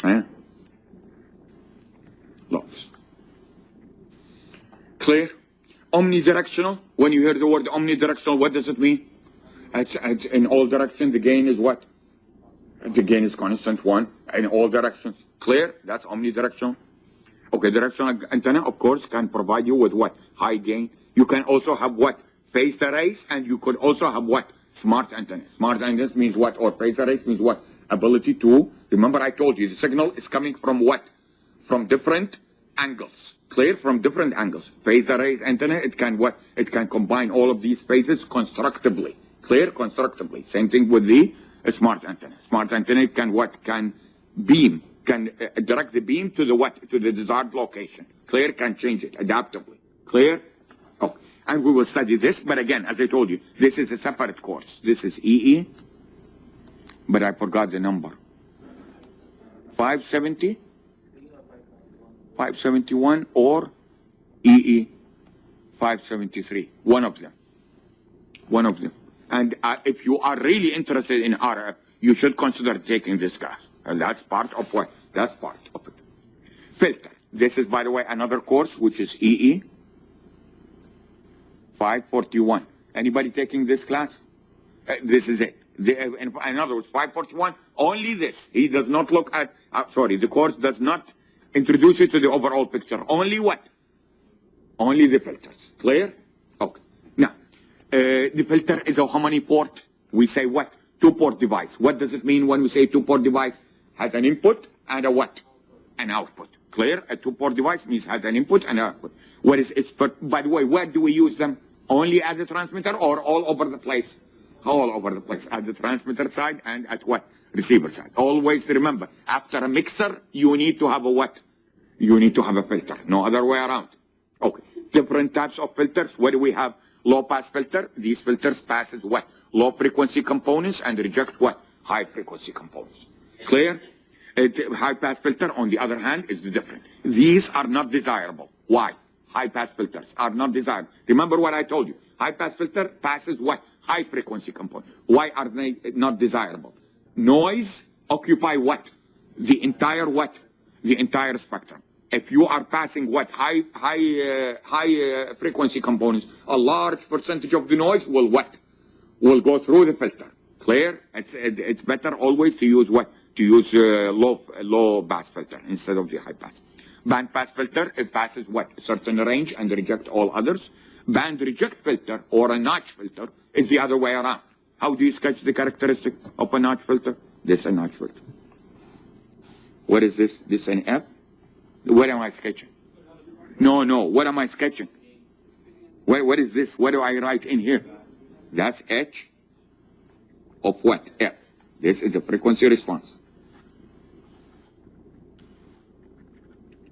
lobes. Lobes. Clear? Omnidirectional. When you hear the word omnidirectional, what does it mean? It's in all directions, the gain is what? The gain is constant, 1, in all directions. Clear? That's omnidirectional. Okay, directional antenna, of course, can provide you with what? High gain. You can also have what? Phased arrays, and you could also have what? Smart antennas. Smart antennas means what? Or phased arrays means what? Ability to, remember I told you, the signal is coming from what? From different angles. Clear? From different angles. Phased arrays antenna, it can what? It can combine all of these phases constructively. Clear? Constructively. Same thing with the smart antenna. Smart antenna can what? Can beam. Can direct the beam to the what? To the desired location. Clear? Can change it adaptively. Clear? Oh, and we will study this, but again, as I told you, this is a separate course. This is EE, but I forgot the number. 570? 571 or EE 573. One of them. One of them. And if you are really interested in RF, you should consider taking this class. And that's part of what? That's part of it. Filter. This is, by the way, another course, which is EE 541. Anybody taking this class? This is it. In other words, 541, only this. He does not look at, the course does not introduce you to the overall picture. Only what? Only the filters. Clear? Okay. Now, the filter is a how many port? We say what? 2-port device. What does it mean when we say 2-port device? Has an input and a what? An output. Clear? A 2-port device means has an input and an output. What is it? But by the way, where do we use them? Only at the transmitter or all over the place? All over the place. At the transmitter side and at what? Receiver side. Always remember, after a mixer, you need to have a what? You need to have a filter. No other way around. Okay. Different types of filters. What do we have? Low pass filter. These filters passes what? Low frequency components and reject what? High frequency components. Clear? High pass filter, on the other hand, is different. These are not desirable. Why? High pass filters are not desirable. Remember what I told you. High pass filter passes what? High frequency component. Why are they not desirable? Noise occupy what? The entire what? The entire spectrum. If you are passing what? High frequency components, a large percentage of the noise will what? Will go through the filter. Clear? It's better always to use what? To use low pass filter instead of the high pass. Band pass filter, it passes what? A certain range and reject all others. Band reject filter or a notch filter is the other way around. How do you sketch the characteristic of a notch filter? This is a notch filter. What is this? This is an F? What am I sketching? No. What am I sketching? What is this? What do I write in here? That's H of what? F. This is the frequency response.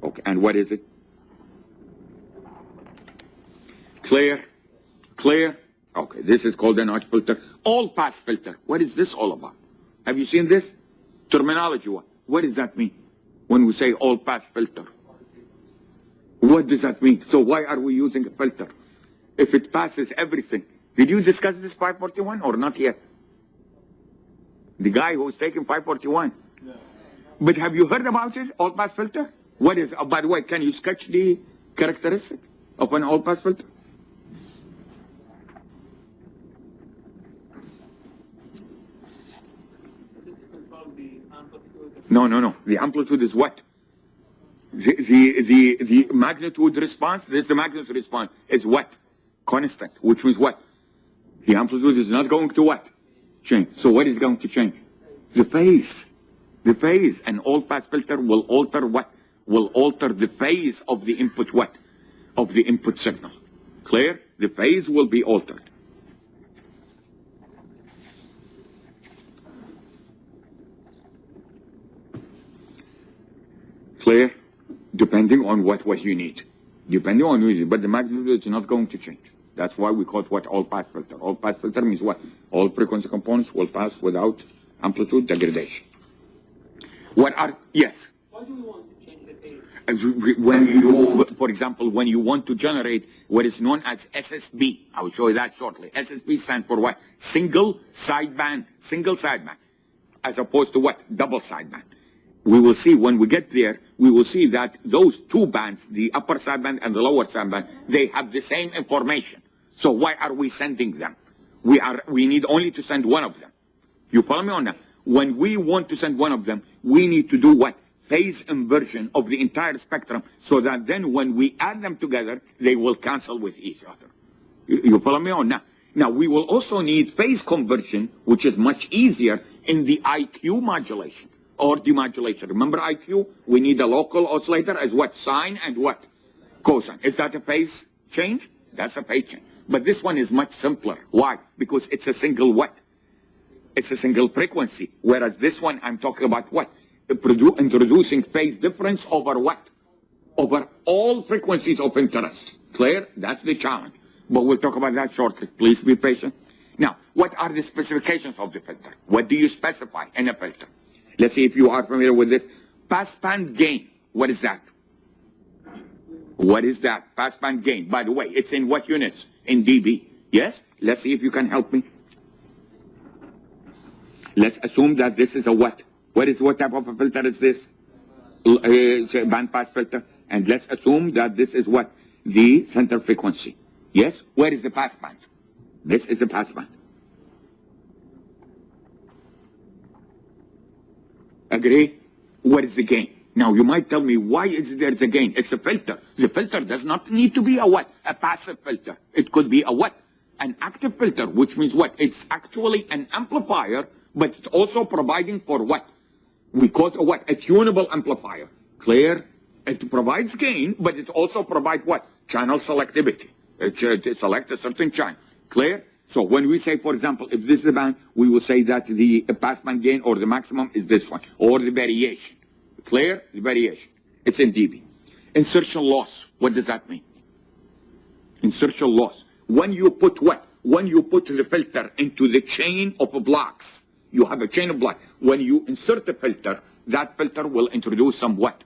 Okay, and what is it? Clear? Clear? Okay, this is called a notch filter. All pass filter. What is this all about? Have you seen this? Terminology. What does that mean? When we say all pass filter. What does that mean? So why are we using a filter? If it passes everything. Did you discuss this 541 or not yet? The guy who's taking 541. No. But have you heard about it? All pass filter? What is, by the way, can you sketch the characteristic of an all pass filter? No. The amplitude is what? The magnitude response, this is the magnitude response, is what? Constant, which means what? The amplitude is not going to what? Change. So what is going to change? The phase. The phase. An all-pass filter will alter what? Will alter the phase of the input what? Of the input signal. Clear? The phase will be altered. Clear? Depending on what you need. Depending on what you need. But the magnitude is not going to change. That's why we call it what? All-pass filter. All-pass filter means what? All frequency components will pass without amplitude degradation. What are, yes? Why do we want to change the phase? When you, for example, when you want to generate what is known as SSB, I will show you that shortly. SSB stands for what? Single sideband, as opposed to what? Double sideband. We will see when we get there, we will see that those two bands, the upper sideband and the lower sideband, they have the same information. So why are we sending them? We need only to send one of them. You follow me on that? When we want to send one of them, we need to do what? Phase inversion of the entire spectrum, so that then when we add them together, they will cancel with each other. You follow me on that? Now, we will also need phase conversion, which is much easier in the IQ modulation or demodulation. Remember IQ? We need a local oscillator as what? Sine and what? Cosine. Is that a phase change? That's a phase change. But this one is much simpler. Why? Because it's a single what? It's a single frequency. Whereas this one, I'm talking about what? Introducing phase difference over what? Over all frequencies of interest. Clear? That's the challenge. But we'll talk about that shortly. Please be patient. Now, what are the specifications of the filter? What do you specify in a filter? Let's see if you are familiar with this. Passband gain. What is that? What is that? Passband gain. By the way, it's in what units? In dB. Yes? Let's see if you can help me. Let's assume that this is a what? What type of a filter is this? Band pass filter. And let's assume that this is what? The center frequency. Yes? Where is the passband? This is the passband. Agree? Where is the gain? Now you might tell me, why is there a gain? It's a filter. The filter does not need to be a what? A passive filter. It could be a what? An active filter, which means what? It's actually an amplifier, but it's also providing for what? We call it a what? A tunable amplifier. Clear? It provides gain, but it also provides what? Channel selectivity. It select a certain channel. Clear? So when we say, for example, if this is the band, we will say that the passband gain or the maximum is this one, or the variation. Clear? The variation. It's in dB. Insertion loss. What does that mean? Insertion loss. When you put what? When you put the filter into the chain of blocks, you have a chain of blocks. When you insert the filter, that filter will introduce some what?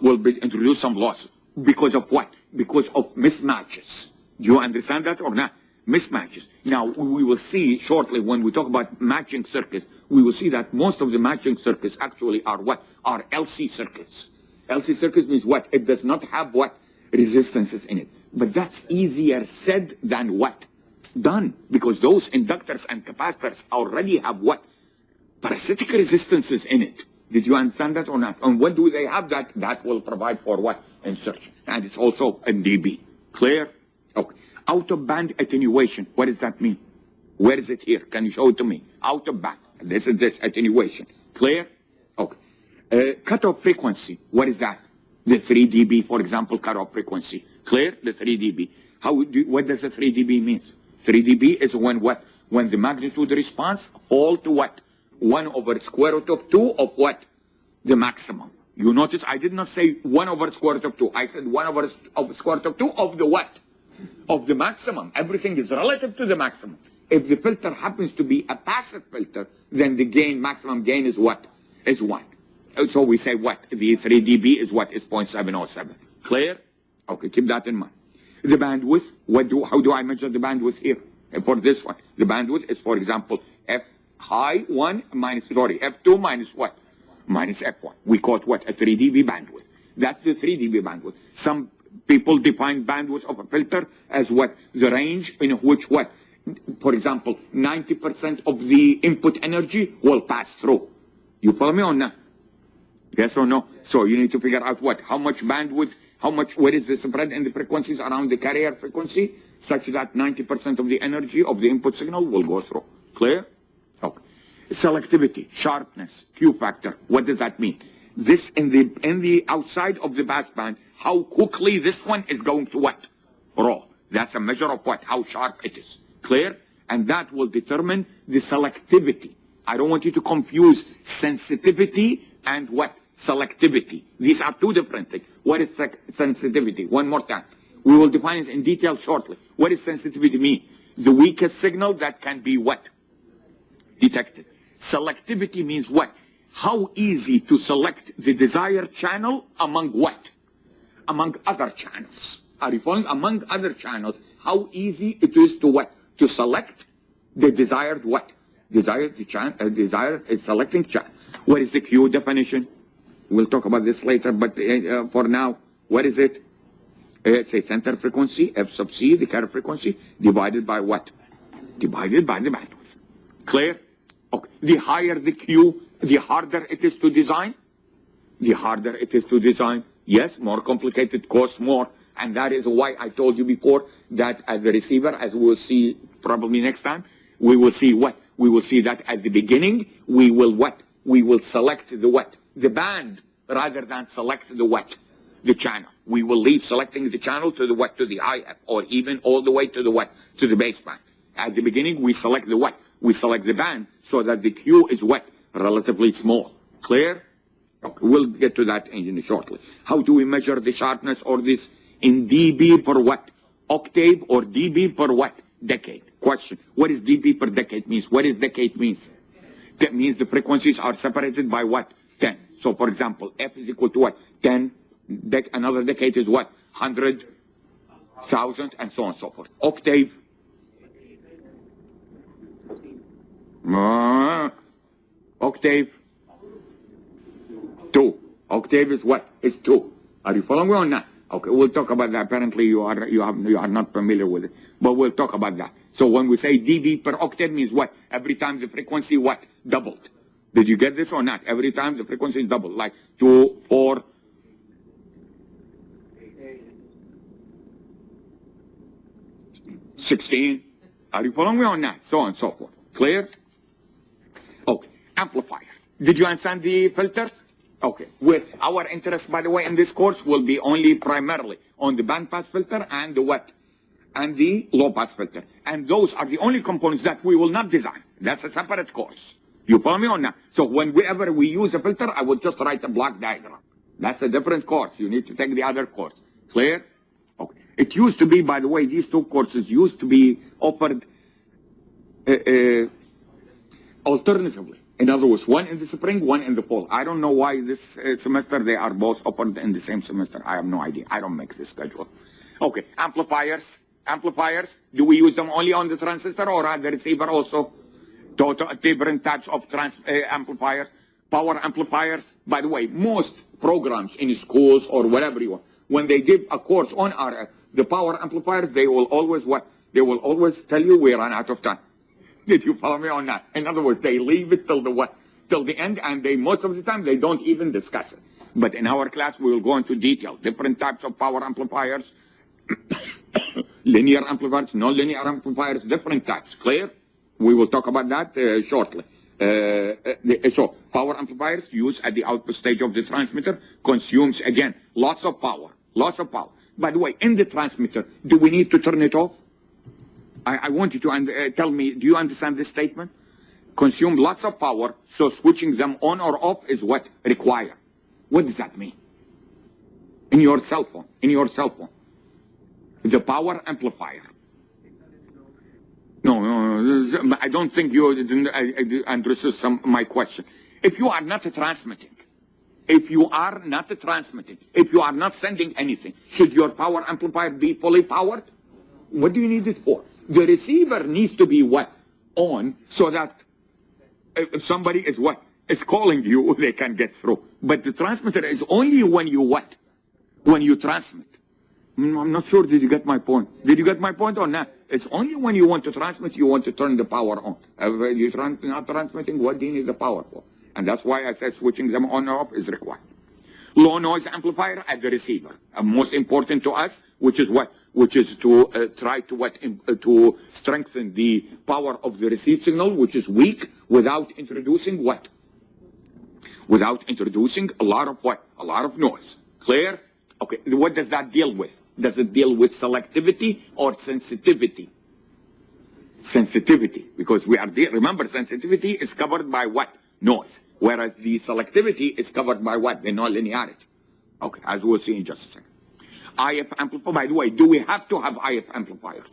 Will introduce some loss. Because of what? Because of mismatches. Do you understand that or not? Mismatches. Now, we will see shortly when we talk about matching circuits, we will see that most of the matching circuits actually are what? Are LC circuits. LC circuits means what? It does not have what? Resistances in it. But that's easier said than what? Done. Because those inductors and capacitors already have what? Parasitic resistances in it. Did you understand that or not? And when do they have that? That will provide for what? Insertion. And it's also in dB. Clear? Okay. Out of band attenuation. What does that mean? Where is it here? Can you show it to me? Out of band. This is this attenuation. Clear? Okay. Cutoff frequency. What is that? The 3 dB, for example, cutoff frequency. Clear? The 3 dB. What does the 3 dB mean? 3 dB is when what? When the magnitude response fall to what? 1 over square root of 2 of what? The maximum. You notice I did not say 1 over square root of 2. I said 1 over square root of 2 of the what? Of the maximum. Everything is relative to the maximum. If the filter happens to be a passive filter, then the gain, maximum gain is what? Is 1. So we say what? The 3 dB is what? Is 0.707. Clear? Okay, keep that in mind. The bandwidth, how do I measure the bandwidth here? For this one, the bandwidth is, for example, F high 1 minus, F2 minus what? Minus F1. We call it what? A 3 dB bandwidth. That's the 3 dB bandwidth. Some people define bandwidth of a filter as what? The range in which what? For example, 90% of the input energy will pass through. You follow me or not? Yes or no? So you need to figure out what? How much bandwidth, where is the spread in the frequencies around the carrier frequency, such that 90% of the energy of the input signal will go through. Clear? Okay. Selectivity, sharpness, Q factor. What does that mean? This in the outside of the passband, how quickly this one is going to what? Roll. That's a measure of what? How sharp it is. Clear? And that will determine the selectivity. I don't want you to confuse sensitivity and what? Selectivity. These are two different things. What is sensitivity? One more time. We will define it in detail shortly. What does sensitivity mean? The weakest signal that can be what? Detected. Selectivity means what? How easy to select the desired channel among what? Among other channels. Are you following? Among other channels, how easy it is to what? To select the desired what? Desired selecting channel. What is the Q definition? We'll talk about this later, but for now, what is it? It's a center frequency, F sub C, the carrier frequency, divided by what? Divided by the bandwidth. Clear? Okay. The higher the Q, the harder it is to design. The harder it is to design. Yes, more complicated, costs more. And that is why I told you before that as the receiver, as we will see probably next time, we will see what? We will see that at the beginning, we will what? We will select the what? The band rather than select the what? The channel. We will leave selecting the channel to the what? To the IF, or even all the way to the what? To the baseband. At the beginning, we select the what? We select the band so that the Q is what? Relatively small. Clear? Okay, we'll get to that in shortly. How do we measure the sharpness or this in dB per what? Octave or dB per what? Decade. Question. What is dB per decade means? What does decade means? That means the frequencies are separated by what? 10. So for example, F is equal to what? 10. Another decade is what? 100, 1,000, and so on and so forth. Octave. Octave. 2. Octave is what? Is 2. Are you following me or not? Okay, we'll talk about that. Apparently, you are not familiar with it, but we'll talk about that. So when we say dB per octave means what? Every time the frequency what? Doubled. Did you get this or not? Every time the frequency is doubled, like 2, 4, 16. Are you following me on that? So on and so forth. Clear? Okay. Amplifiers. Did you understand the filters? Okay. With our interest, by the way, in this course will be only primarily on the bandpass filter and the what? And the low-pass filter. And those are the only components that we will not design. That's a separate course. You follow me on that? So whenever we use a filter, I will just write a block diagram. That's a different course. You need to take the other course. Clear? Okay. It used to be, by the way, these two courses used to be offered alternatively. In other words, one in the spring, one in the fall. I don't know why this semester they are both offered in the same semester. I have no idea. I don't make the schedule. Okay, amplifiers. Amplifiers, do we use them only on the transistor or on the receiver also? Different types of amplifiers. Power amplifiers. By the way, most programs in schools or whatever you want, when they give a course on RF, the power amplifiers, they will always what? They will always tell you we run out of time. Did you follow me on that? In other words, they leave it till the what? Till the end, and they most of the time they don't even discuss it. But in our class, we will go into detail. Different types of power amplifiers, linear amplifiers, non-linear amplifiers, different types. Clear? We will talk about that shortly. So power amplifiers used at the output stage of the transmitter consumes, again, lots of power. Lots of power. By the way, in the transmitter, do we need to turn it off? I want you to tell me, do you understand this statement? Consume lots of power, so switching them on or off is what? Required. What does that mean? In your cell phone. In your cell phone. The power amplifier. No, I don't think you understood my question. If you are not transmitting, if you are not sending anything, should your power amplifier be fully powered? What do you need it for? The receiver needs to be what? On, so that if somebody is what? Is calling you, they can get through. But the transmitter is only when you what? When you transmit. I'm not sure, did you get my point? Did you get my point or not? It's only when you want to transmit, you want to turn the power on. When you're not transmitting, what do you need the power for? And that's why I said switching them on or off is required. Low noise amplifier at the receiver. Most important to us, which is what? Which is to try to what? To strengthen the power of the received signal, which is weak, without introducing what? Without introducing a lot of what? A lot of noise. Clear? Okay, what does that deal with? Does it deal with selectivity or sensitivity? Sensitivity, because we are there. Remember, sensitivity is covered by what? Noise. Whereas the selectivity is covered by what? The nonlinearity. Okay, as we'll see in just a second. IF amplifier, by the way, do we have to have IF amplifiers?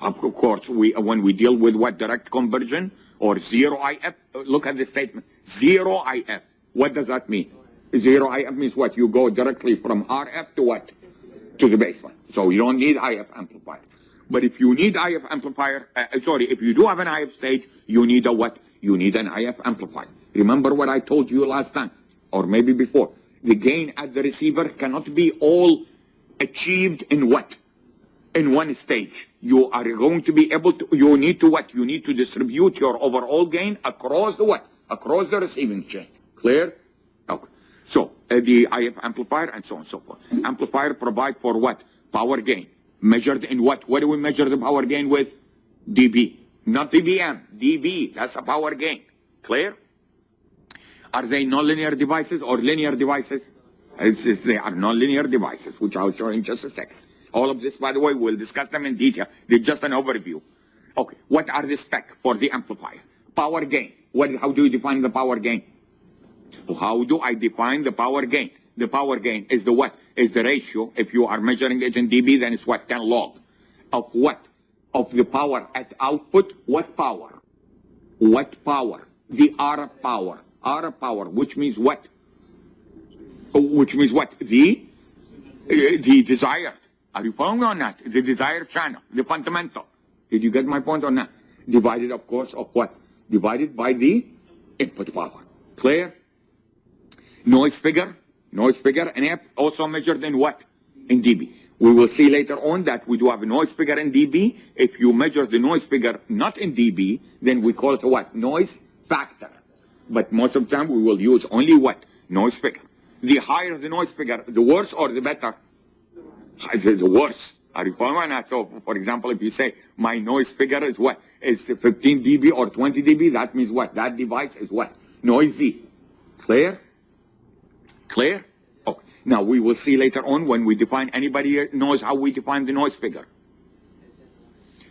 Of course, when we deal with what? Direct conversion or zero IF? Look at the statement. Zero IF. What does that mean? Zero IF means what? You go directly from RF to what? To the baseline. So you don't need IF amplifier. But if you need IF amplifier, if you do have an IF stage, you need a what? You need an IF amplifier. Remember what I told you last time, or maybe before. The gain at the receiver cannot be all achieved in what? In one stage. You are going to be able to, you need to what? You need to distribute your overall gain across the what? Across the receiving chain. Clear? Okay. So, the IF amplifier and so on and so forth. Amplifier provide for what? Power gain. Measured in what? What do we measure the power gain with? dB. Not dBm. dB. That's a power gain. Clear? Are they nonlinear devices or linear devices? They are nonlinear devices, which I'll show in just a second. All of this, by the way, we'll discuss them in detail. They're just an overview. Okay. What are the specs for the amplifier? Power gain. How do you define the power gain? How do I define the power gain? The power gain is the what? Is the ratio. If you are measuring it in dB, then it's what? 10 log. Of what? Of the power at output. What power? What power? The RF power. RF power, which means what? Which means what? The desired. Are you following me on that? The desired channel. The fundamental. Did you get my point on that? Divided, of course, of what? Divided by the input power. Clear? Noise figure, NF, also measured in what? in dB. We will see later on that we do have a noise figure in dB. If you measure the noise figure not in dB, then we call it what? Noise factor. But most of the time we will use only what? Noise figure. The higher the noise figure, the worse or the better? The worse. Are you following that? So, for example, if you say my noise figure is what? Is 15 dB or 20 dB, that means what? That device is what? Noisy. Clear? Clear? Okay. Now, we will see later on when we define, anybody knows how we define the noise figure?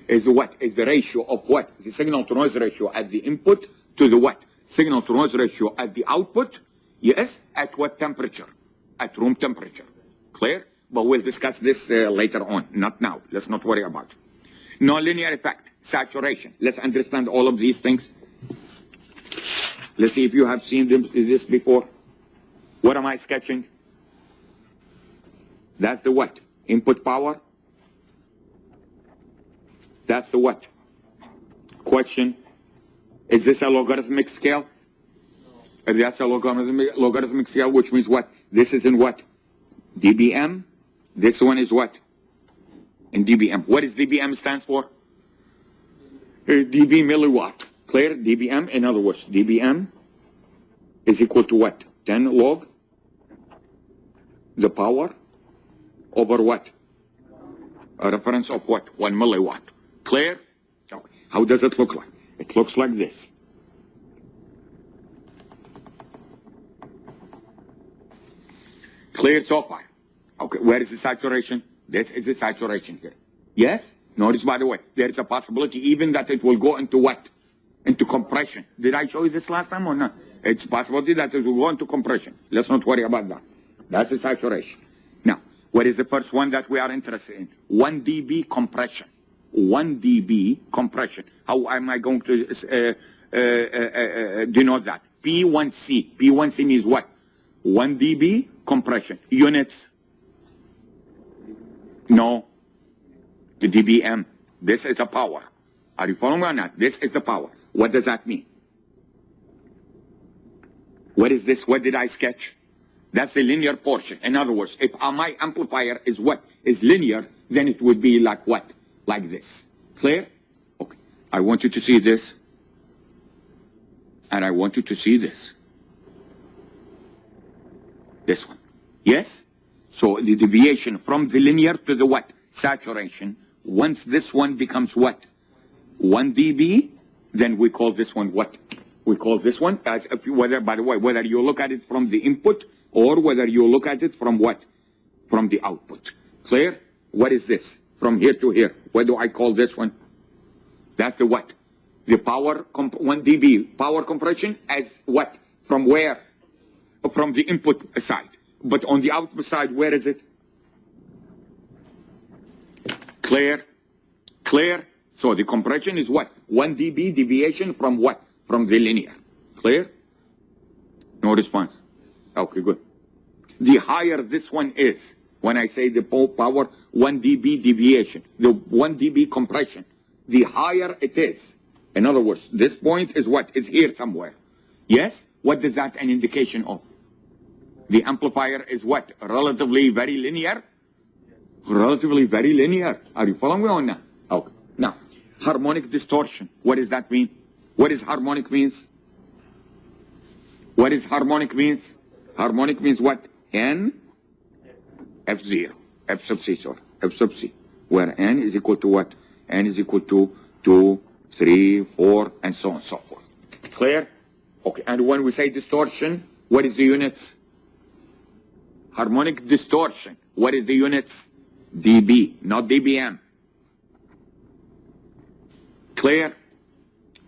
Is what? Is the ratio of what? The signal to noise ratio at the input to the what? Signal to noise ratio at the output. Yes? At what temperature? At room temperature. Clear? But we'll discuss this later on, not now. Let's not worry about it. Nonlinear effect, saturation. Let's understand all of these things. Let's see if you have seen this before. What am I sketching? That's the what? Input power. That's the what? Question. Is this a logarithmic scale? That's a logarithmic scale, which means what? This is in what? dBm. This one is what? In dBm. What does dBm stands for? dB milliwatt. Clear? dBm. In other words, dBm is equal to what? 10 log the power over what? A reference of what? 1 milliwatt. Clear? Okay. How does it look like? It looks like this. Clear so far? Okay, where is the saturation? This is the saturation here. Yes? Notice, by the way, there is a possibility even that it will go into what? Into compression. Did I show you this last time or not? It's a possibility that it will go into compression. Let's not worry about that. That's the saturation. Now, what is the first one that we are interested in? 1 dB compression. 1 dB compression. How am I going to denote that? P1C. P1C means what? 1 dB compression. Units? No. The dBm. This is a power. Are you following me or not? This is the power. What does that mean? What is this? What did I sketch? That's the linear portion. In other words, if my amplifier is what? Is linear, then it would be like what? Like this. Clear? Okay. I want you to see this. And I want you to see this. This one. Yes? So the deviation from the linear to the what? Saturation. Once this one becomes what? 1 dB, then we call this one what? We call this one as if whether, by the way, whether you look at it from the input or whether you look at it from what? From the output. Clear? What is this? From here to here. What do I call this one? That's the what? The power, 1 dB power compression as what? From where? From the input side. But on the output side, where is it? Clear? Clear? So the compression is what? 1 dB deviation from what? From the linear. Clear? No response. Okay, good. The higher this one is, when I say the power 1 dB deviation, the 1 dB compression, the higher it is. In other words, this point is what? Is here somewhere. Yes? What is that an indication of? The amplifier is what? Relatively very linear? Relatively very linear. Are you following me or not? Okay. Now, harmonic distortion. What does that mean? What is harmonic means? What is harmonic means? Harmonic means what? N, F0, F sub C, sorry, F sub C. Where N is equal to what? N is equal to 2, 3, 4, and so on and so forth. Clear? Okay, and when we say distortion, what is the units? Harmonic distortion. What is the units? dB, not dBm. Clear?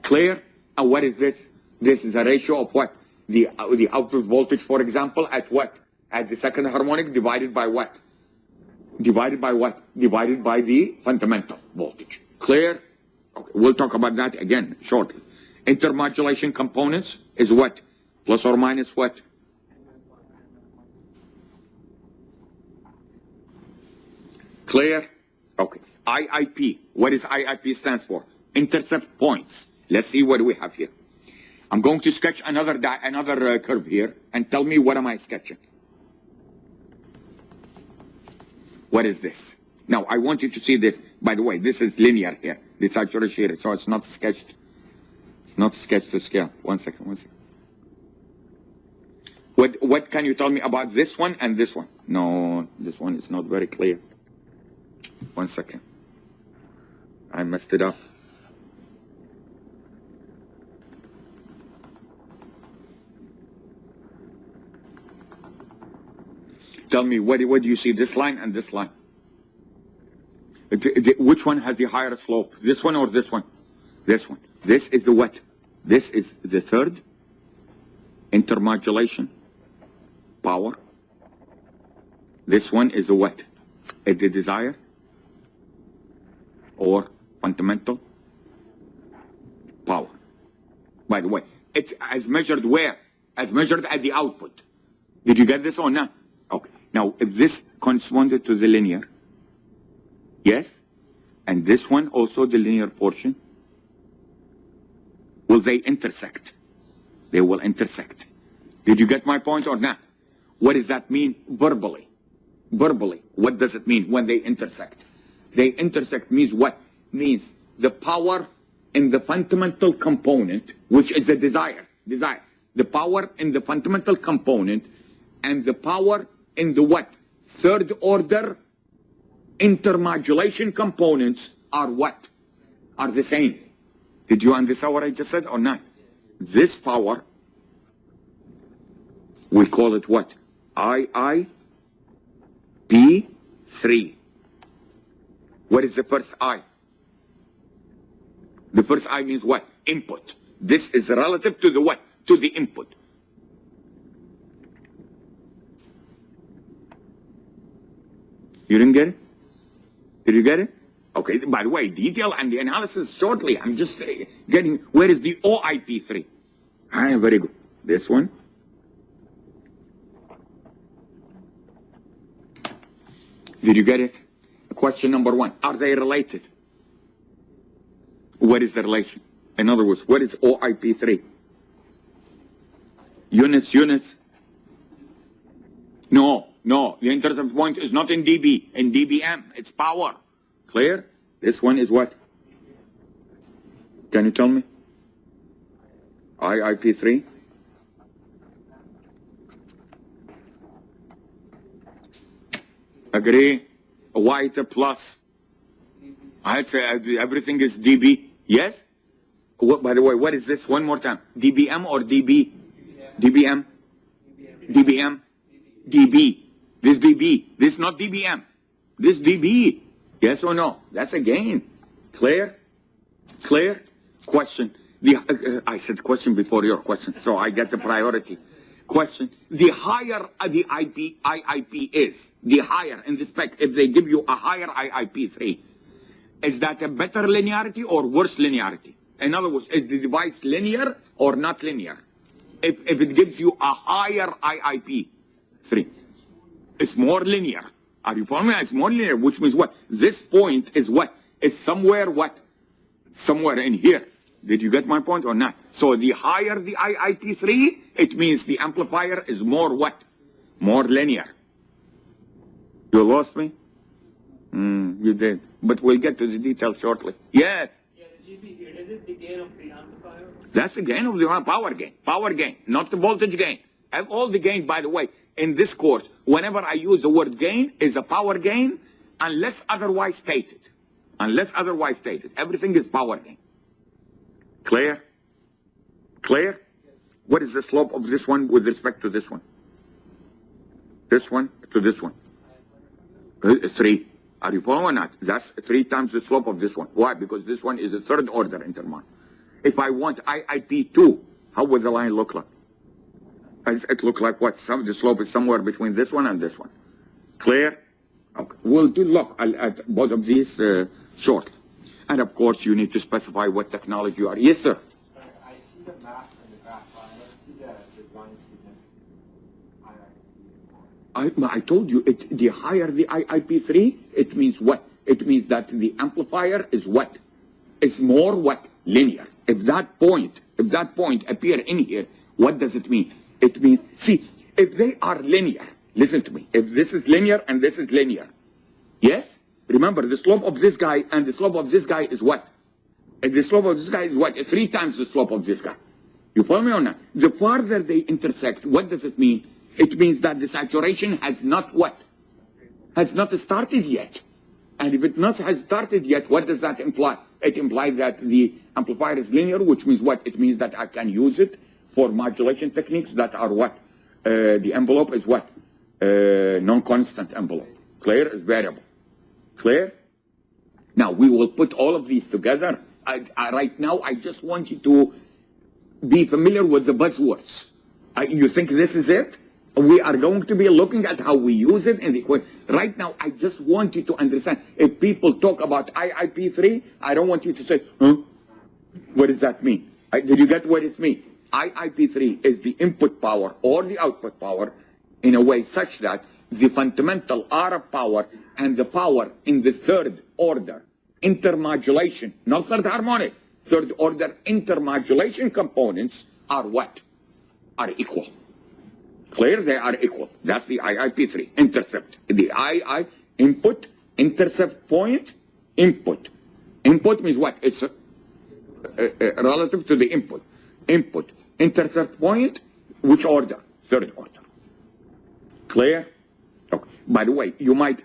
Clear? And what is this? This is a ratio of what? The output voltage, for example, at what? At the second harmonic divided by what? Divided by what? Divided by the fundamental voltage. Clear? Okay, we'll talk about that again shortly. Intermodulation components is what? Plus or minus what? Clear? Okay. IIP. What does IIP stands for? Intercept points. Let's see what we have here. I'm going to sketch another curve here and tell me what am I sketching. What is this? Now, I want you to see this. By the way, this is linear here. This actually shaded, so it's not sketched. It's not sketched to scale. One second, one second. What can you tell me about this one and this one? No, this one is not very clear. One second. I messed it up. Tell me, what do you see, this line and this line? Which one has the higher slope? This one or this one? This one. This is the what? This is the third intermodulation power. This one is the what? The desire or fundamental power. By the way, it's as measured where? As measured at the output. Did you get this or not? Okay. Now, if this corresponded to the linear, yes, and this one also the linear portion, will they intersect? They will intersect. Did you get my point or not? What does that mean verbally? Verbally, what does it mean when they intersect? They intersect means what? Means the power in the fundamental component, which is the desire. The power in the fundamental component and the power in the what? Third order intermodulation components are what? Are the same. Did you understand what I just said or not? This power, we call it what? IIP3. What is the first I? The first I means what? Input. This is relative to the what? To the input. You didn't get it? Did you get it? Okay, by the way, detail and the analysis shortly. I'm just getting, where is the OIP3? Ah, very good. This one. Did you get it? Question number one. Are they related? What is the relation? In other words, what is OIP3? Units. No. The intercept point is not in dB. In dBm, it's power. Clear? This one is what? Can you tell me? IIP3? Agree? White plus. I'd say everything is dB. Yes? What, by the way, what is this? One more time. dBm or dB? dBm? dBm? dB. This dB. This not dBm. This dB. Yes or no? That's a gain. Clear? Clear? Question. I said question before your question, so I get the priority. Question. The higher the IIP is, the higher in the spec, if they give you a higher IIP3, is that a better linearity or worse linearity? In other words, is the device linear or not linear? If it gives you a higher IIP3, it's more linear. Are you following me? It's more linear, which means what? This point is what? Is somewhere what? Somewhere in here. Did you get my point or not? So the higher the IIP3, it means the amplifier is more what? More linear. You lost me? You did. But we'll get to the detail shortly. Yes? Yeah, the GP here, is it the gain of the amplifier? That's the gain of the power gain. Power gain, not the voltage gain. And all the gain, by the way, in this course, whenever I use the word gain, is a power gain unless otherwise stated. Unless otherwise stated. Everything is power gain. Clear? Clear? What is the slope of this one with respect to this one? This one to this one? 3. Are you following or not? That's 3 times the slope of this one. Why? Because this one is a third order intermod. If I want IIP2, how would the line look like? It look like what? The slope is somewhere between this one and this one. Clear? Okay. We'll do look at both of these shortly. And of course, you need to specify what technology you are. Yes, sir. I see the math in the graph, but I don't see the design significance. I told you, the higher the IIP3, it means what? It means that the amplifier is what? Is more what? Linear. If that point appear in here, what does it mean? It means, see, if they are linear, listen to me, if this is linear and this is linear, Yes? Remember, the slope of this guy and the slope of this guy is what? The slope of this guy is what? 3 times the slope of this guy. You follow me or not? The farther they intersect, what does it mean? It means that the saturation has not what? Has not started yet. And if it not has started yet, what does that imply? It implies that the amplifier is linear, which means what? It means that I can use it for modulation techniques that are what? The envelope is what? Non-constant envelope. Clear? Is variable. Clear? Now, we will put all of these together. Right now, I just want you to be familiar with the buzzwords. You think this is it? We are going to be looking at how we use it in the equation. Right now, I just want you to understand. If people talk about IIP3, I don't want you to say, huh? What does that mean? Did you get what it means? IIP3 is the input power or the output power in a way such that the fundamental RF power and the power in the third order intermodulation, not third harmonic, third order intermodulation components are what? Are equal. Clear? They are equal. That's the IIP3. Intercept. The II, input, intercept point, input. Input means what? It's relative to the input. Input, intercept point, which order? Third order. Clear? Okay. By the way,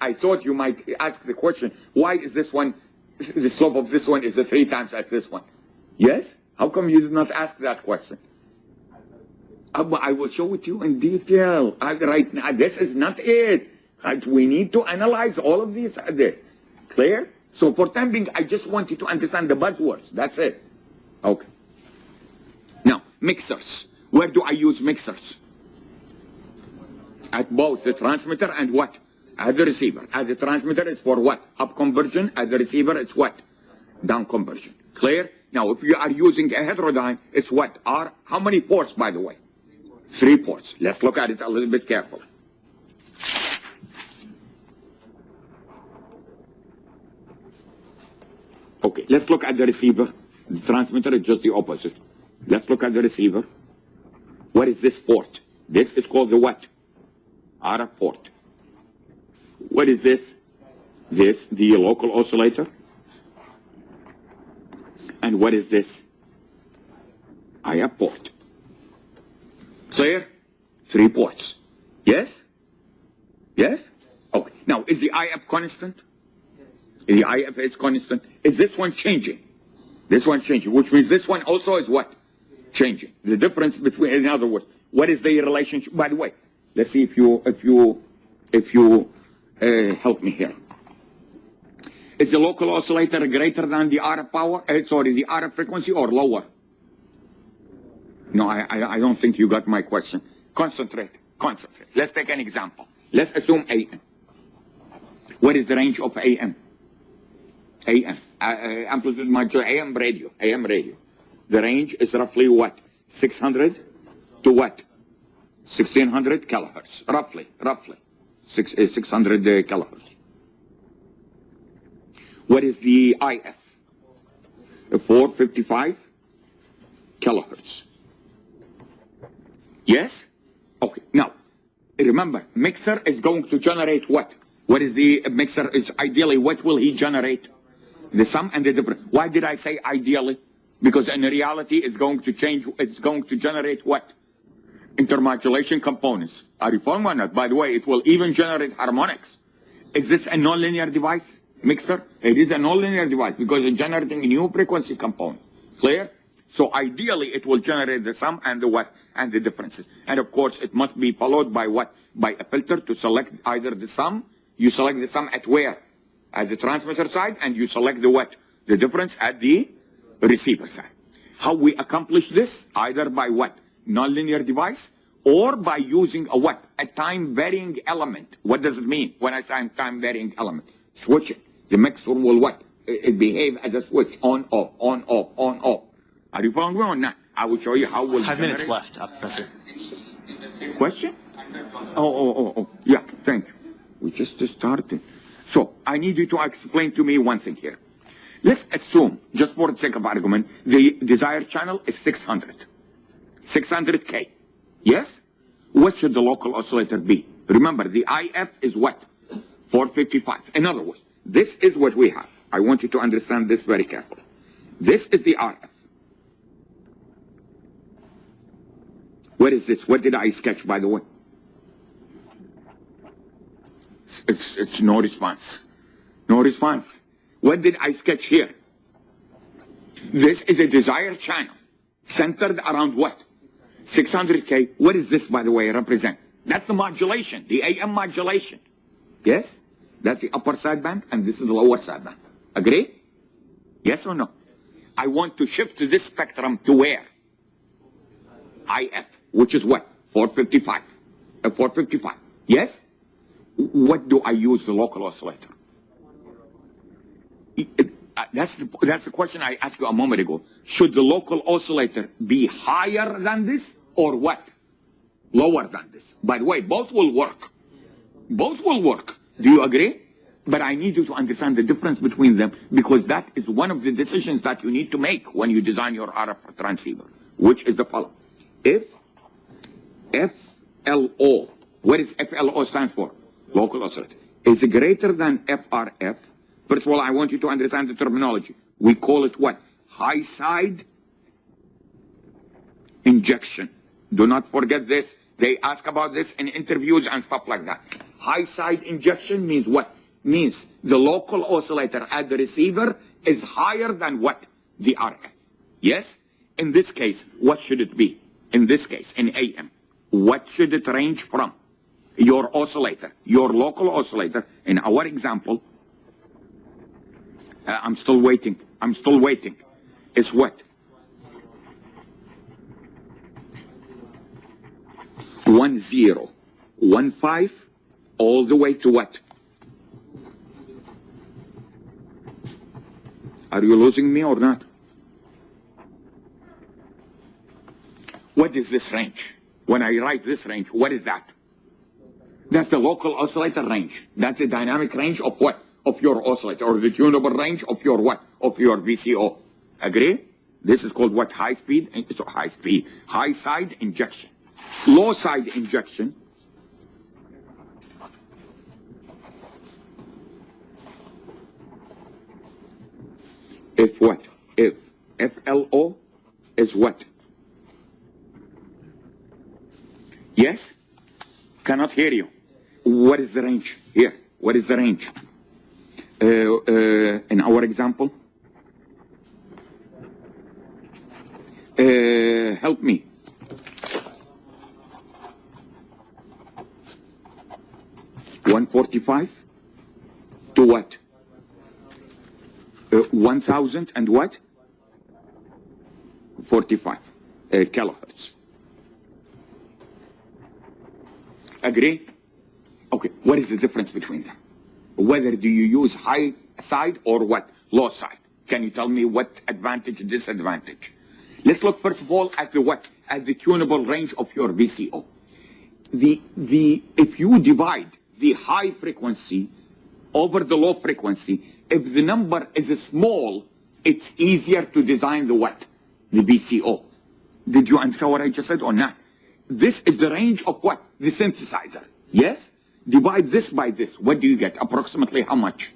I thought you might ask the question, why is this one, the slope of this one is 3 times as this one? Yes? How come you did not ask that question? I will show it to you in detail. Right now, this is not it. We need to analyze all of this. Clear? So for time being, I just want you to understand the buzzwords. That's it. Okay. Now, mixers. Where do I use mixers? At both the transmitter and what? At the receiver. At the transmitter is for what? Up conversion. At the receiver, it's what? Down conversion. Clear? Now, if you are using a heterodyne, it's what? How many ports, by the way? 3 ports. Let's look at it a little bit carefully. Okay, let's look at the receiver. The transmitter is just the opposite. Let's look at the receiver. What is this port? This is called the what? RF port. What is this? This, the local oscillator. And what is this? IF port. Clear? 3 ports. Yes? Yes? Okay. Now, is the IF constant? Yes. The IF is constant. Is this one changing? This one changing, which means this one also is what? Changing. The difference between, in other words, what is the relationship? By the way, let's see if you help me here. Is the local oscillator greater than the RF power? The RF frequency or lower? No, I don't think you got my question. Concentrate. Let's take an example. Let's assume AM. What is the range of AM? AM. Amplitude modulation, AM radio. The range is roughly what? 600 to what? 1600 kilohertz. Roughly. 600 kilohertz. What is the IF? 455 kilohertz. Yes? Okay. Now, remember, mixer is going to generate what? What is the mixer? Is ideally, what will he generate? The sum and the difference. Why did I say ideally? Because in reality, it's going to change. It's going to generate what? Intermodulation components. Are you following or not? By the way, it will even generate harmonics. Is this a nonlinear device? Mixer? It is a nonlinear device because it's generating a new frequency component. Clear? So ideally, it will generate the sum and the what? And the differences. And of course, it must be followed by what? By a filter to select either the sum. You select the sum at where? At the transmitter side, and you select the what? The difference at the receiver side. How we accomplish this? Either by what? Nonlinear device, or by using a what? A time varying element. What does it mean when I say time varying element? Switching. The mixer will what? It behave as a switch, on, off, on, off, on, off. Are you following me or not? I will show you how we'll 5 minutes left, Professor. Question? Oh. Yeah, thank you. We just started. So, I need you to explain to me one thing here. Let's assume, just for the sake of argument, the desired channel is 600. 600K. Yes? What should the local oscillator be? Remember, the IF is what? 455. In other words, this is what we have. I want you to understand this very carefully. This is the RF. What is this? What did I sketch, by the way? It's no response. No response. What did I sketch here? This is a desired channel centered around what? 600K. What does this, by the way, represent? That's the modulation, the AM modulation. Yes? That's the upper sideband, and this is the lower sideband. Agree? Yes or no? I want to shift this spectrum to where? IF, which is what? 455. 455. Yes? What do I use the local oscillator? That's the question I asked you a moment ago. Should the local oscillator be higher than this or what? Lower than this. By the way, both will work. Both will work. Do you agree? But I need you to understand the difference between them, because that is one of the decisions that you need to make when you design your RF transceiver, which is the following. If FLO, what does FLO stands for? Local oscillator, is greater than FRF. First of all, I want you to understand the terminology. We call it what? High side injection. Do not forget this. They ask about this in interviews and stuff like that. High side injection means what? Means the local oscillator at the receiver is higher than what? The RF. Yes? In this case, what should it be? In this case, in AM, what should it range from? Your oscillator, your local oscillator. In our example, I'm still waiting. It's what? 1015 all the way to what? Are you losing me or not? What is this range? When I write this range, what is that? That's the local oscillator range. That's the dynamic range of what? Of your oscillator, or the tunable range of your what? Of your VCO. Agree? This is called what? High side injection. Low side injection. If what? If FLO is what? Yes? Cannot hear you. What is the range here? What is the range? In our example? Help me. $145 to what? 1,000 and what? 45 kilohertz. Agree? Okay, what is the difference between them? Whether do you use high side or what? Low side. Can you tell me what advantage, disadvantage? Let's look first of all at the what? At the tunable range of your VCO. If you divide the high frequency over the low frequency, if the number is small, it's easier to design the what? The VCO. Did you understand what I just said or not? This is the range of what? The synthesizer. Yes? Divide this by this. What do you get? Approximately how much?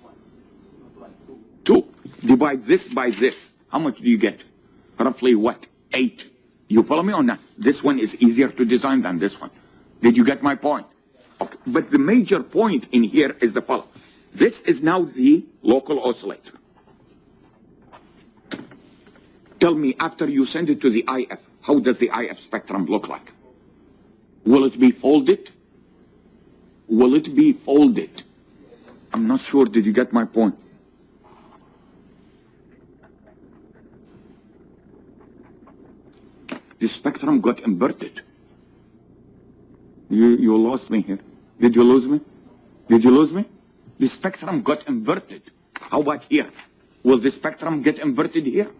2. Divide this by this. How much do you get? Roughly what? 8. You follow me or not? This one is easier to design than this one. Did you get my point? Okay. But the major point in here is the following. This is now the local oscillator. Tell me, after you send it to the IF, how does the IF spectrum look like? Will it be folded? Will it be folded? I'm not sure. Did you get my point? The spectrum got inverted. You lost me here. Did you lose me? Did you lose me? The spectrum got inverted. How about here? Will the spectrum get inverted here?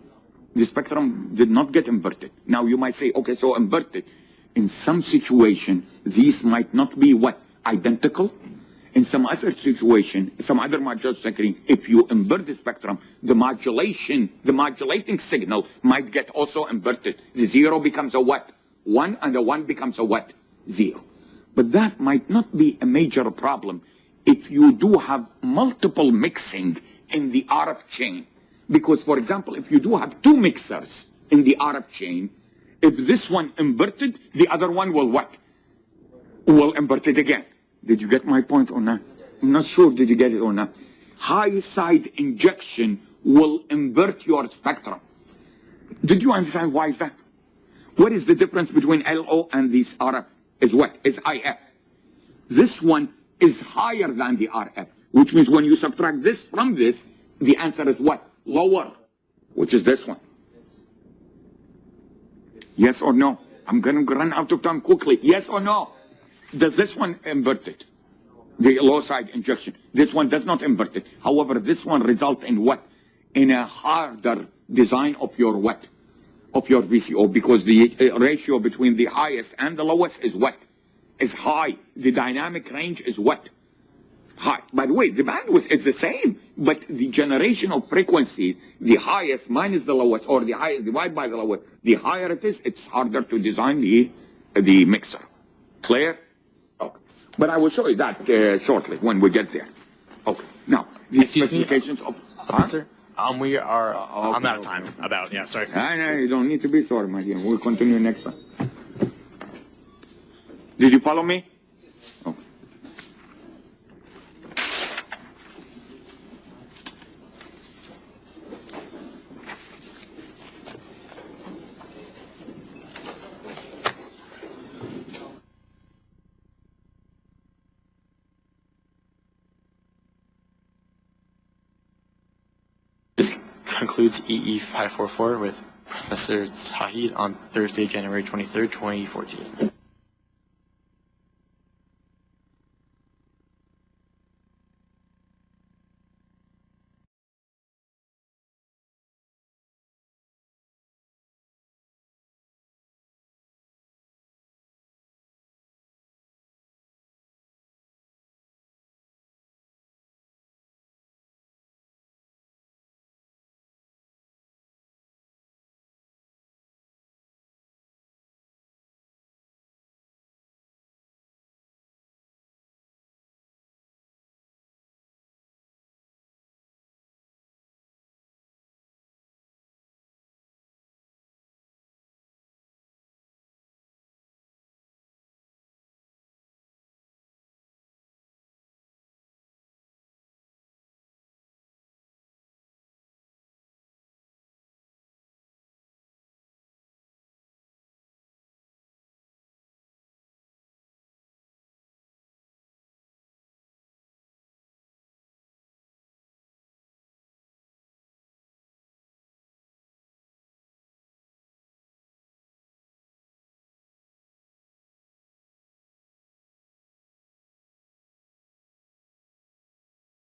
The spectrum did not get inverted. Now you might say, okay, so inverted. In some situation, these might not be what? Identical. In some other situation, some other modulation, if you invert the spectrum, the modulating signal might get also inverted. The 0 becomes a what? 1, and the 1 becomes a what? 0. But that might not be a major problem if you do have multiple mixing in the RF chain. Because, for example, if you do have two mixers in the RF chain, if this one inverted, the other one will what? Will invert it again. Did you get my point or not? I'm not sure did you get it or not. High side injection will invert your spectrum. Did you understand why is that? What is the difference between LO and this RF? Is what? Is IF. This one is higher than the RF, which means when you subtract this from this, the answer is what? Lower, which is this one. Yes or no? I'm going to run out of time quickly. Yes or no? Does this one invert it? The low side injection. This one does not invert it. However, this one results in what? In a harder design of your what? Of your VCO, because the ratio between the highest and the lowest is what? Is high. The dynamic range is what? High. By the way, the bandwidth is the same, but the generation of frequencies, the highest minus the lowest, or the highest divided by the lowest, the higher it is, it's harder to design the mixer. Clear? Okay. But I will show you that shortly when we get there. Okay. Now, the specifications of... Sir? We are, I'm out of time. Sorry. No, you don't need to be sorry, my dear. We'll continue next time. Did you follow me? Okay. This concludes EE 544 with Professor Zahid on Thursday, January 23rd, 2014.